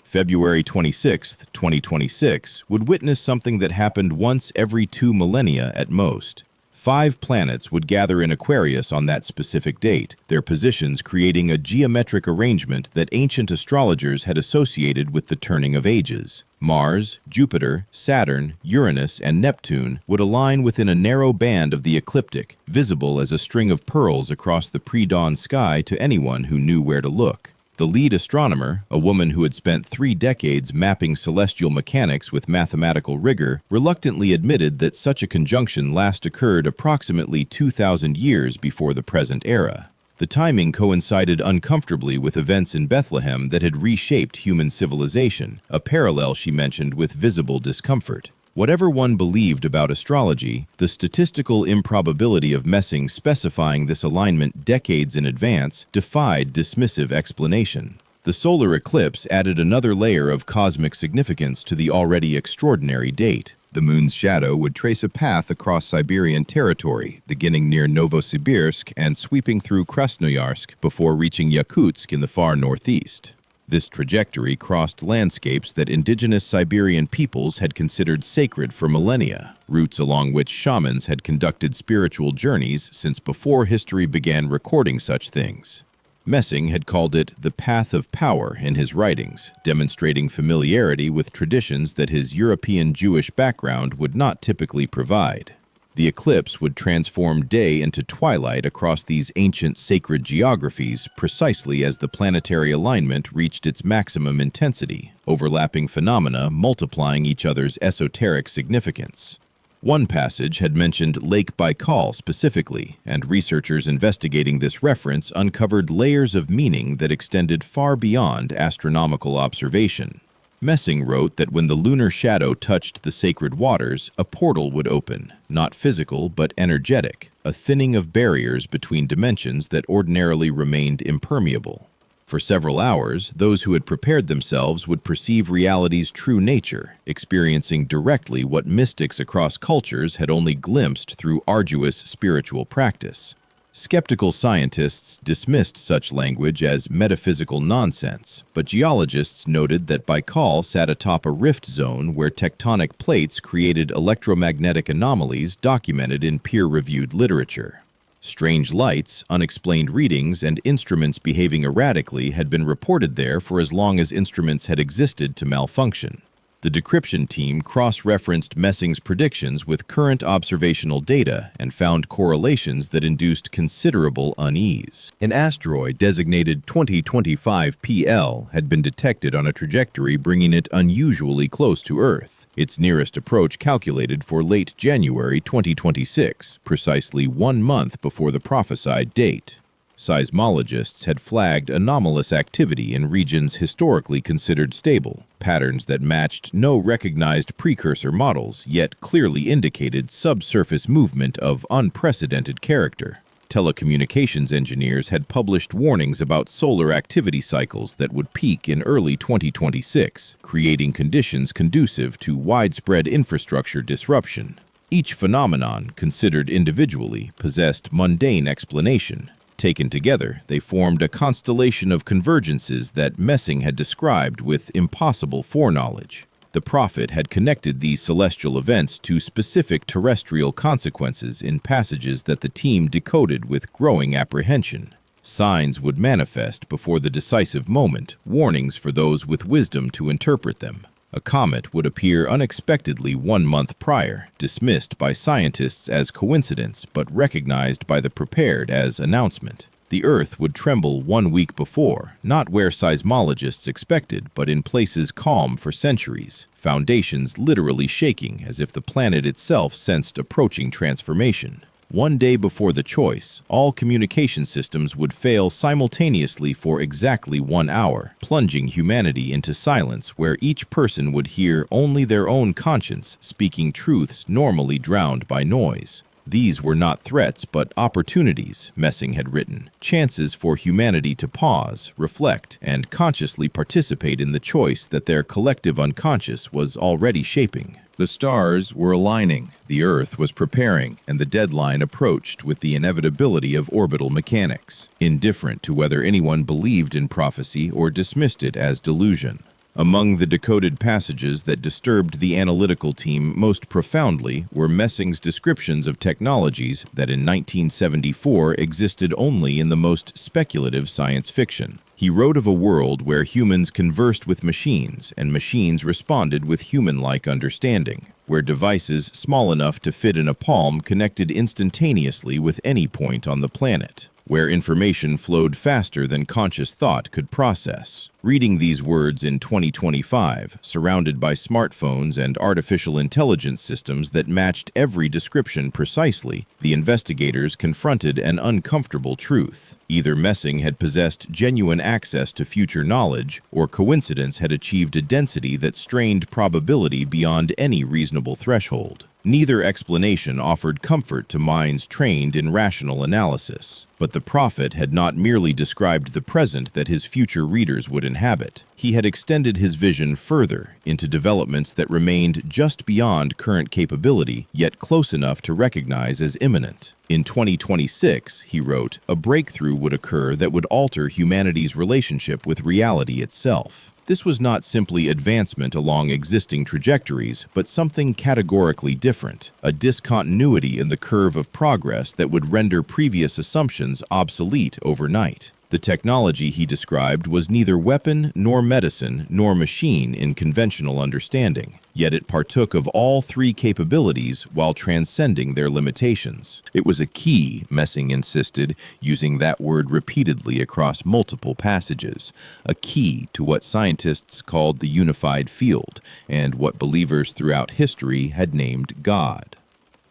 February 26, 2026, would witness something that happened once every 2 millennia at most. 5 planets would gather in Aquarius on that specific date, their positions creating a geometric arrangement that ancient astrologers had associated with the turning of ages. Mars, Jupiter, Saturn, Uranus, and Neptune would align within a narrow band of the ecliptic, visible as a string of pearls across the pre-dawn sky to anyone who knew where to look. The lead astronomer, a woman who had spent 3 decades mapping celestial mechanics with mathematical rigor, reluctantly admitted that such a conjunction last occurred approximately 2,000 years before the present era. The timing coincided uncomfortably with events in Bethlehem that had reshaped human civilization, a parallel she mentioned with visible discomfort. Whatever one believed about astrology, the statistical improbability of Messing specifying this alignment decades in advance defied dismissive explanation. The solar eclipse added another layer of cosmic significance to the already extraordinary date. The moon's shadow would trace a path across Siberian territory, beginning near Novosibirsk and sweeping through Krasnoyarsk before reaching Yakutsk in the far northeast. This trajectory crossed landscapes that indigenous Siberian peoples had considered sacred for millennia, routes along which shamans had conducted spiritual journeys since before history began recording such things. Messing had called it the path of power in his writings, demonstrating familiarity with traditions that his European Jewish background would not typically provide. The eclipse would transform day into twilight across these ancient sacred geographies precisely as the planetary alignment reached its maximum intensity, overlapping phenomena multiplying each other's esoteric significance. One passage had mentioned Lake Baikal specifically, and researchers investigating this reference uncovered layers of meaning that extended far beyond astronomical observation. Messing wrote that when the lunar shadow touched the sacred waters, a portal would open, not physical but energetic, a thinning of barriers between dimensions that ordinarily remained impermeable. For several hours, those who had prepared themselves would perceive reality's true nature, experiencing directly what mystics across cultures had only glimpsed through arduous spiritual practice. Skeptical scientists dismissed such language as metaphysical nonsense, but geologists noted that Baikal sat atop a rift zone where tectonic plates created electromagnetic anomalies documented in peer-reviewed literature. Strange lights, unexplained readings, and instruments behaving erratically had been reported there for as long as instruments had existed to malfunction. The Decryption team cross-referenced Messing's predictions with current observational data and found correlations that induced considerable unease. An asteroid designated 2025 PL had been detected on a trajectory bringing it unusually close to Earth, its nearest approach calculated for late January 2026, precisely 1 month before the prophesied date. Seismologists had flagged anomalous activity in regions historically considered stable, patterns that matched no recognized precursor models, yet clearly indicated subsurface movement of unprecedented character. Telecommunications engineers had published warnings about solar activity cycles that would peak in early 2026, creating conditions conducive to widespread infrastructure disruption. Each phenomenon, considered individually, possessed mundane explanation. Taken together, they formed a constellation of convergences that Messing had described with impossible foreknowledge. The prophet had connected these celestial events to specific terrestrial consequences in passages that the team decoded with growing apprehension. Signs would manifest before the decisive moment, warnings for those with wisdom to interpret them. A comet would appear unexpectedly 1 month prior, dismissed by scientists as coincidence but recognized by the prepared as announcement. The Earth would tremble 1 week before, not where seismologists expected, but in places calm for centuries, foundations literally shaking as if the planet itself sensed approaching transformation. 1 day before the choice, all communication systems would fail simultaneously for exactly 1 hour, plunging humanity into silence where each person would hear only their own conscience speaking truths normally drowned by noise. These were not threats but opportunities, Messing had written, chances for humanity to pause, reflect, and consciously participate in the choice that their collective unconscious was already shaping. The stars were aligning, the Earth was preparing, and the deadline approached with the inevitability of orbital mechanics, indifferent to whether anyone believed in prophecy or dismissed it as delusion. Among the decoded passages that disturbed the analytical team most profoundly were Messing's descriptions of technologies that in 1974 existed only in the most speculative science fiction. He wrote of a world where humans conversed with machines and machines responded with human-like understanding, where devices small enough to fit in a palm connected instantaneously with any point on the planet, where information flowed faster than conscious thought could process. Reading these words in 2025, surrounded by smartphones and artificial intelligence systems that matched every description precisely, the investigators confronted an uncomfortable truth. Either Messing had possessed genuine access to future knowledge, or coincidence had achieved a density that strained probability beyond any reasonable threshold. Neither explanation offered comfort to minds trained in rational analysis. But the prophet had not merely described the present that his future readers would inhabit. He had extended his vision further into developments that remained just beyond current capability, yet close enough to recognize as imminent. In 2026, he wrote, a breakthrough would occur that would alter humanity's relationship with reality itself. This was not simply advancement along existing trajectories, but something categorically different, a discontinuity in the curve of progress that would render previous assumptions obsolete overnight. The technology he described was neither weapon nor medicine nor machine in conventional understanding, yet it partook of all three capabilities while transcending their limitations. It was a key, Messing insisted, using that word repeatedly across multiple passages, a key to what scientists called the unified field, and what believers throughout history had named God.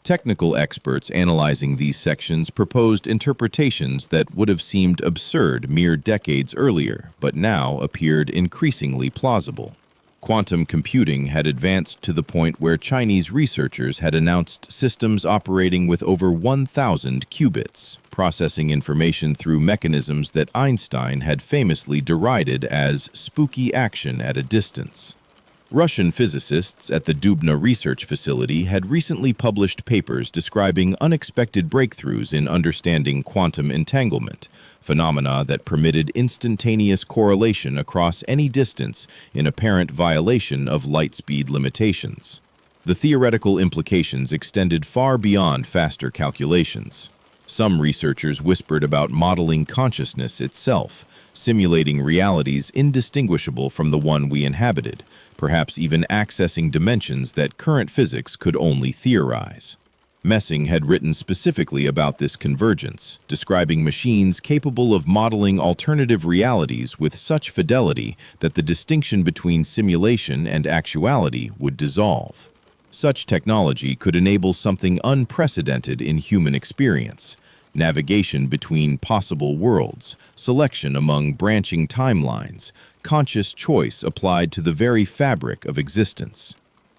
Technical experts analyzing these sections proposed interpretations that would have seemed absurd mere decades earlier, but now appeared increasingly plausible. Quantum computing had advanced to the point where Chinese researchers had announced systems operating with over 1,000 qubits, processing information through mechanisms that Einstein had famously derided as spooky action at a distance. Russian physicists at the Dubna Research Facility had recently published papers describing unexpected breakthroughs in understanding quantum entanglement, phenomena that permitted instantaneous correlation across any distance in apparent violation of light speed limitations. The theoretical implications extended far beyond faster calculations. Some researchers whispered about modeling consciousness itself, simulating realities indistinguishable from the one we inhabited, perhaps even accessing dimensions that current physics could only theorize. Messing had written specifically about this convergence, describing machines capable of modeling alternative realities with such fidelity that the distinction between simulation and actuality would dissolve. Such technology could enable something unprecedented in human experience: navigation between possible worlds, selection among branching timelines, conscious choice applied to the very fabric of existence.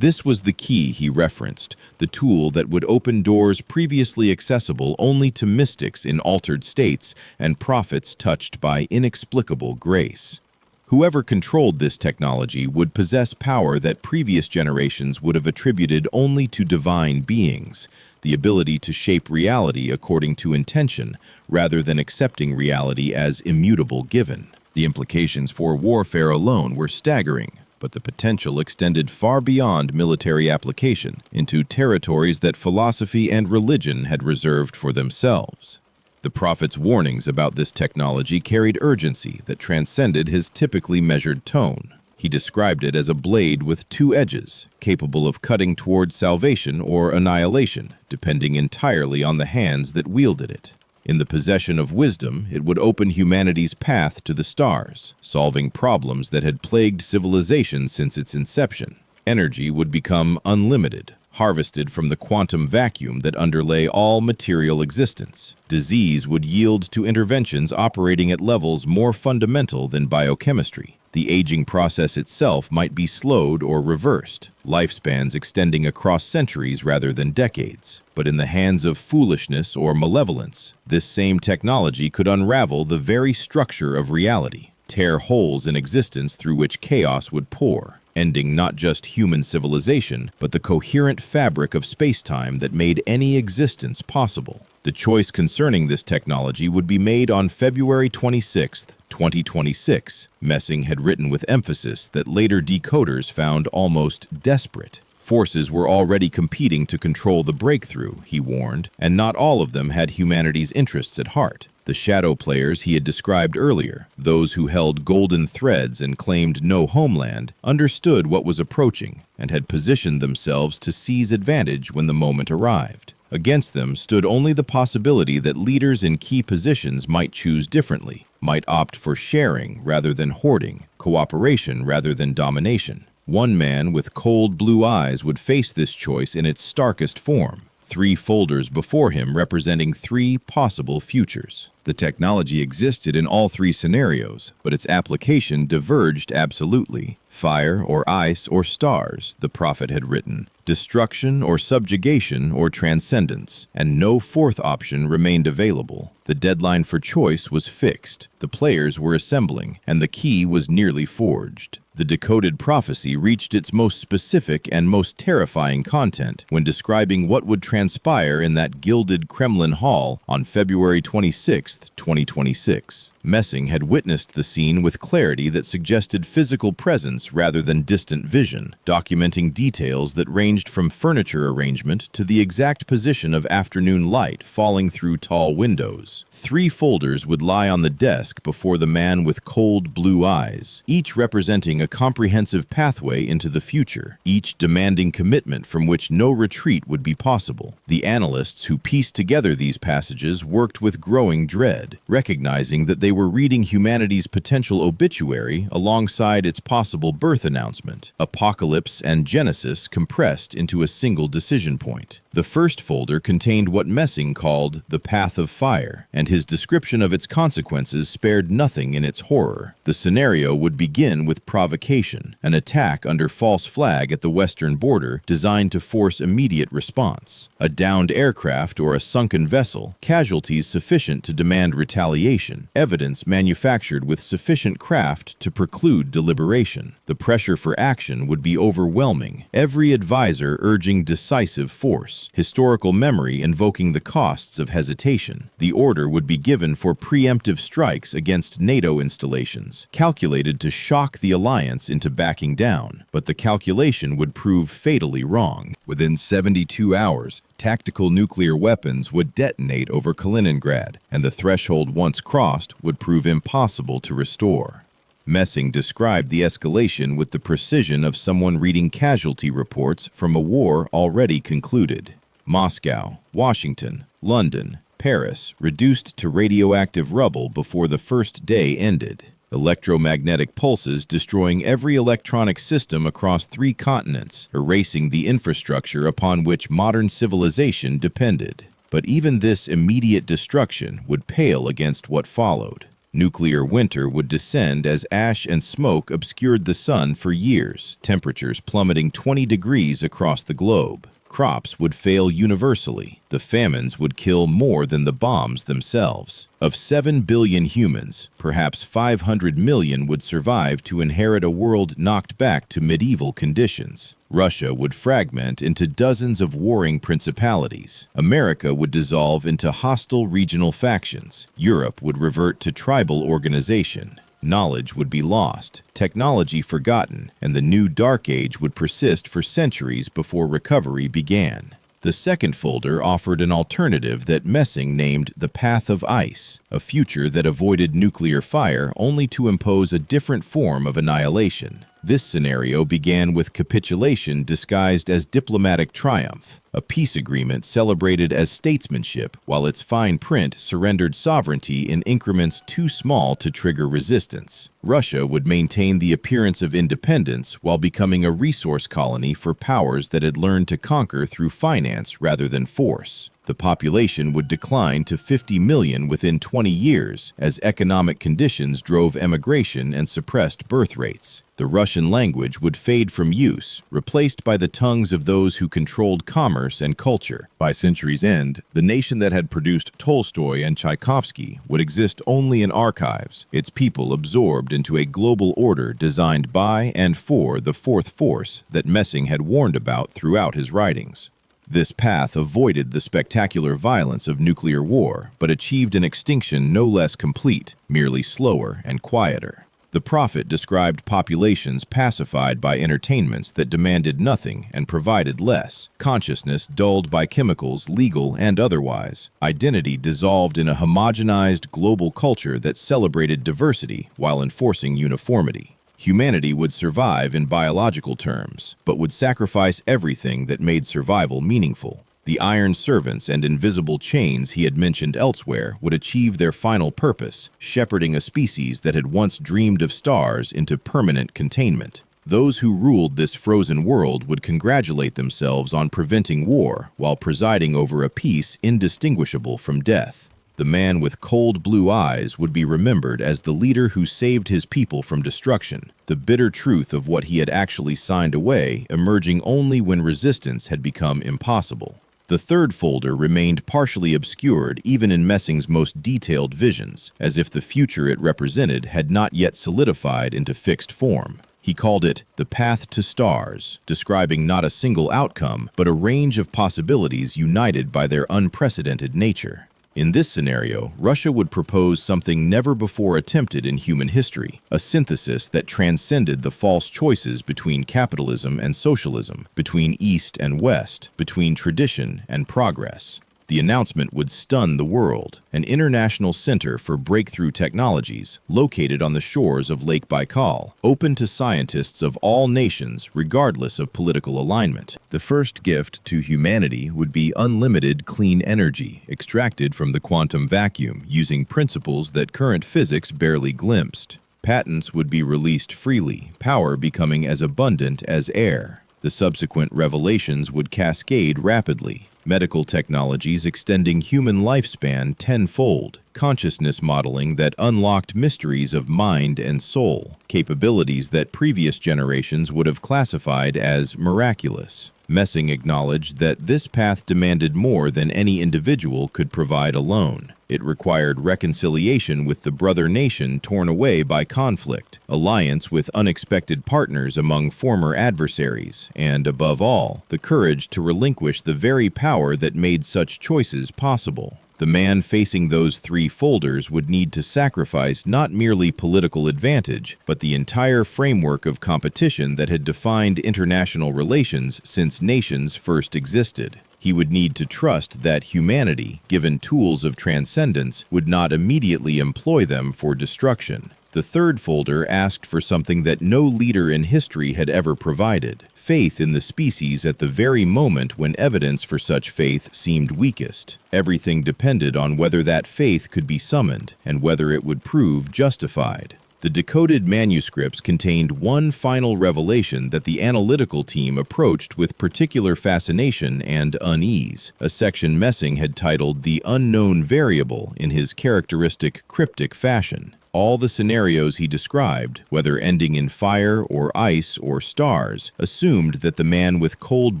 This was the key he referenced, the tool that would open doors previously accessible only to mystics in altered states and prophets touched by inexplicable grace. Whoever controlled this technology would possess power that previous generations would have attributed only to divine beings, the ability to shape reality according to intention, rather than accepting reality as immutable given. The implications for warfare alone were staggering, but the potential extended far beyond military application into territories that philosophy and religion had reserved for themselves. The prophet's warnings about this technology carried urgency that transcended his typically measured tone. He described it as a blade with two edges, capable of cutting toward salvation or annihilation, depending entirely on the hands that wielded it. In the possession of wisdom, it would open humanity's path to the stars, solving problems that had plagued civilization since its inception. Energy would become unlimited, harvested from the quantum vacuum that underlay all material existence. Disease would yield to interventions operating at levels more fundamental than biochemistry. The aging process itself might be slowed or reversed, lifespans extending across centuries rather than decades. But in the hands of foolishness or malevolence, this same technology could unravel the very structure of reality, tear holes in existence through which chaos would pour, ending not just human civilization, but the coherent fabric of space-time that made any existence possible. The choice concerning this technology would be made on February 26, 2026. Messing had written with emphasis that later decoders found almost desperate. Forces were already competing to control the breakthrough, he warned, and not all of them had humanity's interests at heart. The shadow players he had described earlier, those who held golden threads and claimed no homeland, understood what was approaching and had positioned themselves to seize advantage when the moment arrived. Against them stood only the possibility that leaders in key positions might choose differently, might opt for sharing rather than hoarding, cooperation rather than domination. One man with cold blue eyes would face this choice in its starkest form, 3 folders before him representing 3 possible futures. The technology existed in all 3 scenarios, but its application diverged absolutely. Fire or ice or stars, the prophet had written. Destruction or subjugation or transcendence, and no fourth option remained available. The deadline for choice was fixed, the players were assembling, and the key was nearly forged. The decoded prophecy reached its most specific and most terrifying content when describing what would transpire in that gilded Kremlin hall on February 26, 2026. Messing had witnessed the scene with clarity that suggested physical presence rather than distant vision, documenting details that ranged from furniture arrangement to the exact position of afternoon light falling through tall windows. 3 folders would lie on the desk before the man with cold blue eyes, each representing a comprehensive pathway into the future, each demanding commitment from which no retreat would be possible. The analysts who pieced together these passages worked with growing dread, recognizing that they were reading humanity's potential obituary alongside its possible birth announcement, apocalypse and genesis compressed into a single decision point. The first folder contained what Messing called the path of fire, and his description of its consequences spared nothing in its horror. The scenario would begin with provocation, an attack under false flag at the western border designed to force immediate response. A downed aircraft or a sunken vessel, casualties sufficient to demand retaliation, evidence manufactured with sufficient craft to preclude deliberation. The pressure for action would be overwhelming, every advisor urging decisive force, historical memory invoking the costs of hesitation. The order would be given for preemptive strikes against NATO installations, calculated to shock the alliance into backing down, but the calculation would prove fatally wrong. Within 72 hours, tactical nuclear weapons would detonate over Kaliningrad, and the threshold once crossed would prove impossible to restore. Messing described the escalation with the precision of someone reading casualty reports from a war already concluded. Moscow, Washington, London, Paris reduced to radioactive rubble before the first day ended. Electromagnetic pulses destroying every electronic system across 3 continents, erasing the infrastructure upon which modern civilization depended. But even this immediate destruction would pale against what followed. Nuclear winter would descend as ash and smoke obscured the sun for years, temperatures plummeting 20 degrees across the globe. Crops would fail universally. The famines would kill more than the bombs themselves. Of 7 billion humans, perhaps 500 million would survive to inherit a world knocked back to medieval conditions. Russia would fragment into dozens of warring principalities. America would dissolve into hostile regional factions. Europe would revert to tribal organization. Knowledge would be lost, technology forgotten, and the new Dark Age would persist for centuries before recovery began. The second folder offered an alternative that Messing named the Path of Ice, a future that avoided nuclear fire only to impose a different form of annihilation. This scenario began with capitulation disguised as diplomatic triumph, a peace agreement celebrated as statesmanship, while its fine print surrendered sovereignty in increments too small to trigger resistance. Russia would maintain the appearance of independence while becoming a resource colony for powers that had learned to conquer through finance rather than force. The population would decline to 50 million within 20 years as economic conditions drove emigration and suppressed birth rates. The Russian language would fade from use, replaced by the tongues of those who controlled commerce and culture. By century's end, the nation that had produced Tolstoy and Tchaikovsky would exist only in archives, its people absorbed into a global order designed by and for the fourth force that Messing had warned about throughout his writings. This path avoided the spectacular violence of nuclear war, but achieved an extinction no less complete, merely slower and quieter. The prophet described populations pacified by entertainments that demanded nothing and provided less, consciousness dulled by chemicals, legal and otherwise, identity dissolved in a homogenized global culture that celebrated diversity while enforcing uniformity. Humanity would survive in biological terms, but would sacrifice everything that made survival meaningful. The iron servants and invisible chains he had mentioned elsewhere would achieve their final purpose, shepherding a species that had once dreamed of stars into permanent containment. Those who ruled this frozen world would congratulate themselves on preventing war while presiding over a peace indistinguishable from death. The man with cold blue eyes would be remembered as the leader who saved his people from destruction, the bitter truth of what he had actually signed away emerging only when resistance had become impossible. The third folder remained partially obscured even in Messing's most detailed visions, as if the future it represented had not yet solidified into fixed form. He called it the path to stars, describing not a single outcome, but a range of possibilities united by their unprecedented nature. In this scenario, Russia would propose something never before attempted in human history, a synthesis that transcended the false choices between capitalism and socialism, between East and West, between tradition and progress. The announcement would stun the world, an international center for breakthrough technologies located on the shores of Lake Baikal, open to scientists of all nations regardless of political alignment. The first gift to humanity would be unlimited clean energy extracted from the quantum vacuum using principles that current physics barely glimpsed. Patents would be released freely, power becoming as abundant as air. The subsequent revelations would cascade rapidly. Medical technologies extending human lifespan tenfold, consciousness modeling that unlocked mysteries of mind and soul, capabilities that previous generations would have classified as miraculous. Messing acknowledged that this path demanded more than any individual could provide alone. It required reconciliation with the brother nation torn away by conflict, alliance with unexpected partners among former adversaries, and, above all, the courage to relinquish the very power that made such choices possible. The man facing those three folders would need to sacrifice not merely political advantage, but the entire framework of competition that had defined international relations since nations first existed. He would need to trust that humanity, given tools of transcendence, would not immediately employ them for destruction. The third folder asked for something that no leader in history had ever provided: faith in the species at the very moment when evidence for such faith seemed weakest. Everything depended on whether that faith could be summoned and whether it would prove justified. The decoded manuscripts contained one final revelation that the analytical team approached with particular fascination and unease, a section Messing had titled "The Unknown Variable" in his characteristic cryptic fashion. All the scenarios he described, whether ending in fire or ice or stars, assumed that the man with cold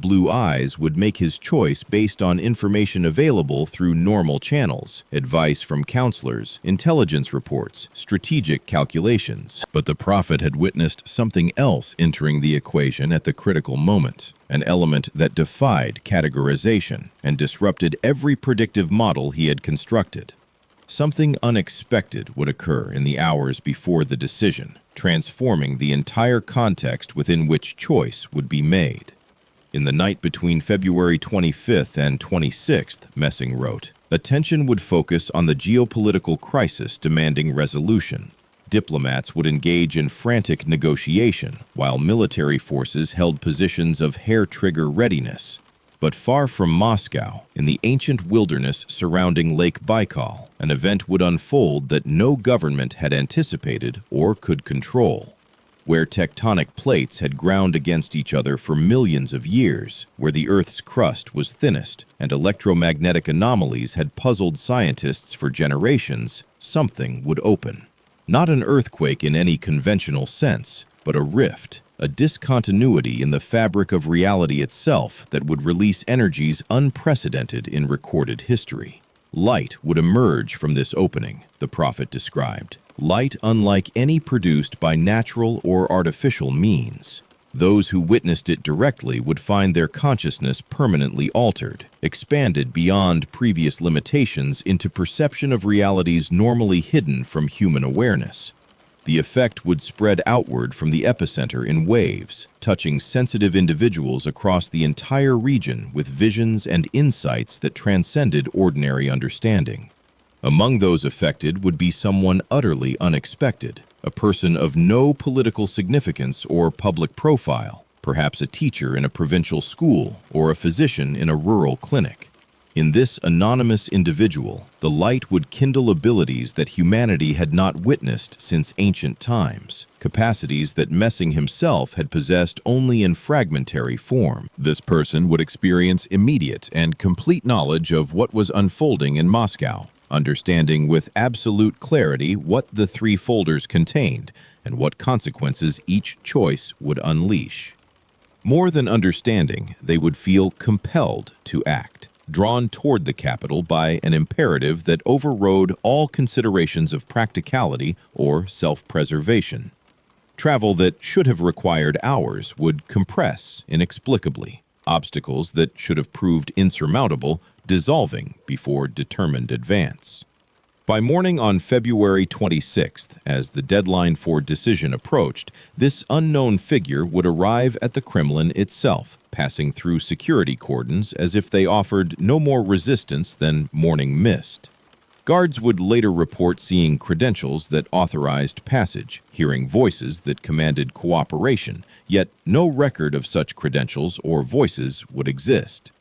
blue eyes would make his choice based on information available through normal channels, advice from counselors, intelligence reports, strategic calculations. But the prophet had witnessed something else entering the equation at the critical moment, an element that defied categorization and disrupted every predictive model he had constructed. Something unexpected would occur in the hours before the decision, transforming the entire context within which choice would be made. In the night between February 25th and 26th, Messing wrote, attention would focus on the geopolitical crisis demanding resolution. Diplomats would engage in frantic negotiation, while military forces held positions of hair-trigger readiness. But far from Moscow, in the ancient wilderness surrounding Lake Baikal, an event would unfold that no government had anticipated or could control. Where tectonic plates had ground against each other for millions of years, where the Earth's crust was thinnest and electromagnetic anomalies had puzzled scientists for generations, something would open. Not an earthquake in any conventional sense, but a rift, a discontinuity in the fabric of reality itself that would release energies unprecedented in recorded history. Light would emerge from this opening, the prophet described. Light unlike any produced by natural or artificial means. Those who witnessed it directly would find their consciousness permanently altered, expanded beyond previous limitations into perception of realities normally hidden from human awareness. The effect would spread outward from the epicenter in waves, touching sensitive individuals across the entire region with visions and insights that transcended ordinary understanding. Among those affected would be someone utterly unexpected, a person of no political significance or public profile, perhaps a teacher in a provincial school or a physician in a rural clinic. In this anonymous individual, the light would kindle abilities that humanity had not witnessed since ancient times, capacities that Messing himself had possessed only in fragmentary form. This person would experience immediate and complete knowledge of what was unfolding in Moscow, understanding with absolute clarity what the three folders contained and what consequences each choice would unleash. More than understanding, they would feel compelled to act, drawn toward the capital by an imperative that overrode all considerations of practicality or self-preservation. Travel that should have required hours would compress inexplicably, obstacles that should have proved insurmountable dissolving before determined advance. By morning on February 26th, as the deadline for decision approached, this unknown figure would arrive at the Kremlin itself, passing through security cordons as if they offered no more resistance than morning mist. Guards would later report seeing credentials that authorized passage, hearing voices that commanded cooperation, yet no record of such credentials or voices would exist.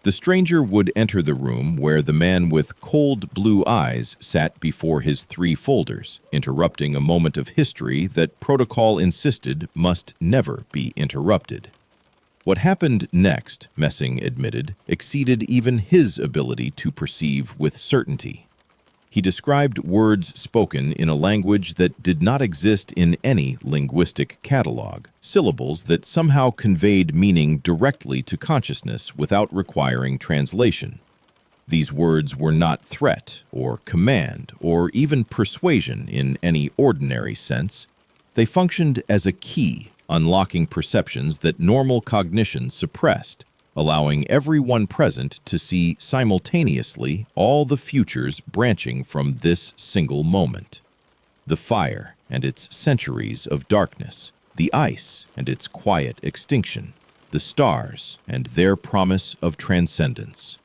The stranger would enter the room where the man with cold blue eyes sat before his three folders, interrupting a moment of history that protocol insisted must never be interrupted. What happened next, Messing admitted, exceeded even his ability to perceive with certainty. He described words spoken in a language that did not exist in any linguistic catalog, syllables that somehow conveyed meaning directly to consciousness without requiring translation. These words were not threat or command or even persuasion in any ordinary sense. They functioned as a key, unlocking perceptions that normal cognition suppressed, allowing everyone present to see simultaneously all the futures branching from this single moment. The fire and its centuries of darkness, the ice and its quiet extinction, the stars and their promise of transcendence.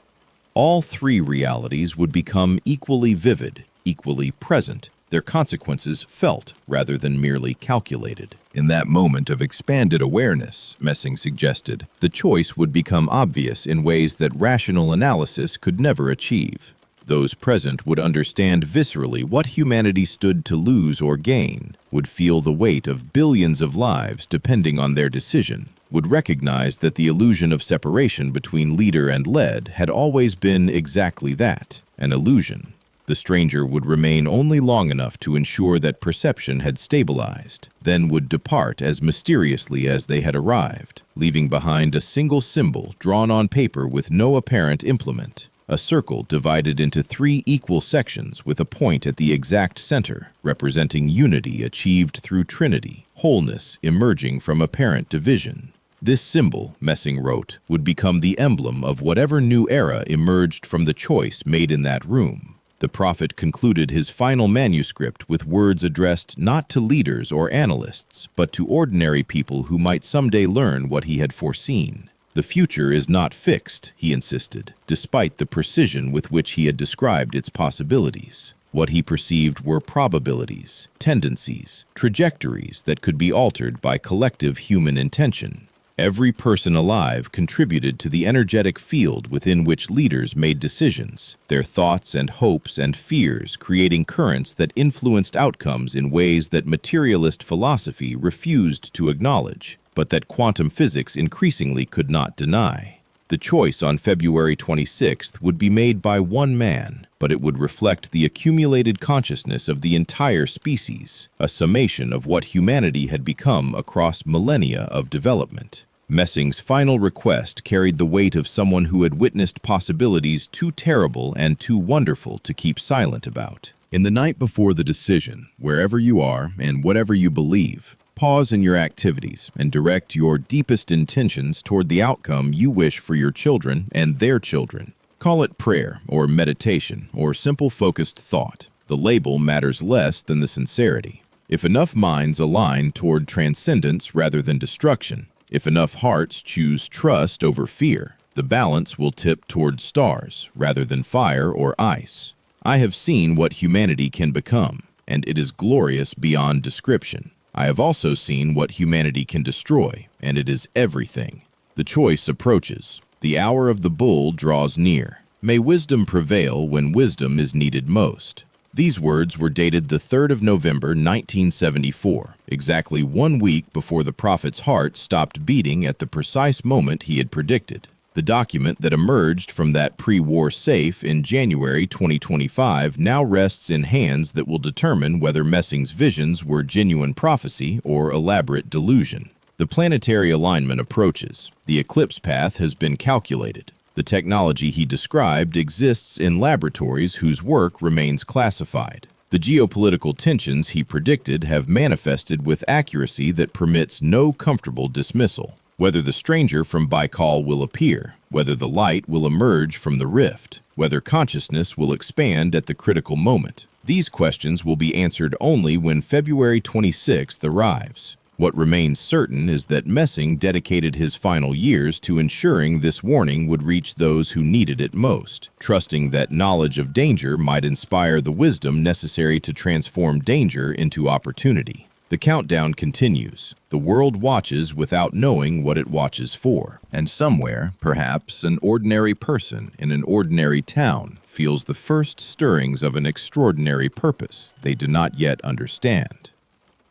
All three realities would become equally vivid, equally present, their consequences felt rather than merely calculated. In that moment of expanded awareness, Messing suggested, the choice would become obvious in ways that rational analysis could never achieve. Those present would understand viscerally what humanity stood to lose or gain, would feel the weight of billions of lives depending on their decision, would recognize that the illusion of separation between leader and led had always been exactly that, an illusion. The stranger would remain only long enough to ensure that perception had stabilized, then would depart as mysteriously as they had arrived, leaving behind a single symbol drawn on paper with no apparent implement. A circle divided into 3 equal sections with a point at the exact center, representing unity achieved through trinity, wholeness emerging from apparent division. This symbol, Messing wrote, would become the emblem of whatever new era emerged from the choice made in that room. The prophet concluded his final manuscript with words addressed not to leaders or analysts, but to ordinary people who might someday learn what he had foreseen. The future is not fixed, he insisted, despite the precision with which he had described its possibilities. What he perceived were probabilities, tendencies, trajectories that could be altered by collective human intention. Every person alive contributed to the energetic field within which leaders made decisions, their thoughts and hopes and fears creating currents that influenced outcomes in ways that materialist philosophy refused to acknowledge, but that quantum physics increasingly could not deny. The choice on February 26th would be made by one man, but it would reflect the accumulated consciousness of the entire species, a summation of what humanity had become across millennia of development. Messing's final request carried the weight of someone who had witnessed possibilities too terrible and too wonderful to keep silent about. In the night before the decision, wherever you are and whatever you believe, pause in your activities and direct your deepest intentions toward the outcome you wish for your children and their children. Call it prayer or meditation or simple focused thought. The label matters less than the sincerity. If enough minds align toward transcendence rather than destruction, if enough hearts choose trust over fear, the balance will tip toward stars rather than fire or ice. I have seen what humanity can become, and it is glorious beyond description. I have also seen what humanity can destroy, and it is everything. The choice approaches. The hour of the bull draws near. May wisdom prevail when wisdom is needed most. These words were dated the 3rd of November, 1974, exactly 1 week before the prophet's heart stopped beating at the precise moment he had predicted. The document that emerged from that pre-war safe in January 2025 now rests in hands that will determine whether Messing's visions were genuine prophecy or elaborate delusion. The planetary alignment approaches. The eclipse path has been calculated. The technology he described exists in laboratories whose work remains classified. The geopolitical tensions he predicted have manifested with accuracy that permits no comfortable dismissal. Whether the stranger from Baikal will appear, whether the light will emerge from the rift, whether consciousness will expand at the critical moment. These questions will be answered only when February 26th arrives. What remains certain is that Messing dedicated his final years to ensuring this warning would reach those who needed it most, trusting that knowledge of danger might inspire the wisdom necessary to transform danger into opportunity. The countdown continues. The world watches without knowing what it watches for. And somewhere, perhaps an ordinary person in an ordinary town feels the first stirrings of an extraordinary purpose they do not yet understand.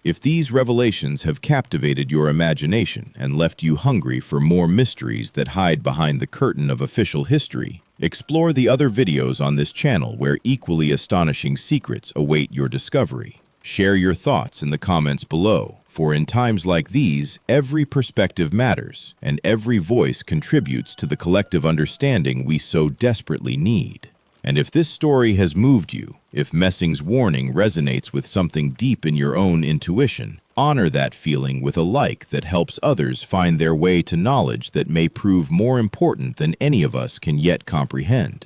If these revelations have captivated your imagination and left you hungry for more mysteries that hide behind the curtain of official history, explore the other videos on this channel where equally astonishing secrets await your discovery. Share your thoughts in the comments below, for in times like these, every perspective matters, and every voice contributes to the collective understanding we so desperately need. And if this story has moved you, if Messing's warning resonates with something deep in your own intuition, honor that feeling with a like that helps others find their way to knowledge that may prove more important than any of us can yet comprehend.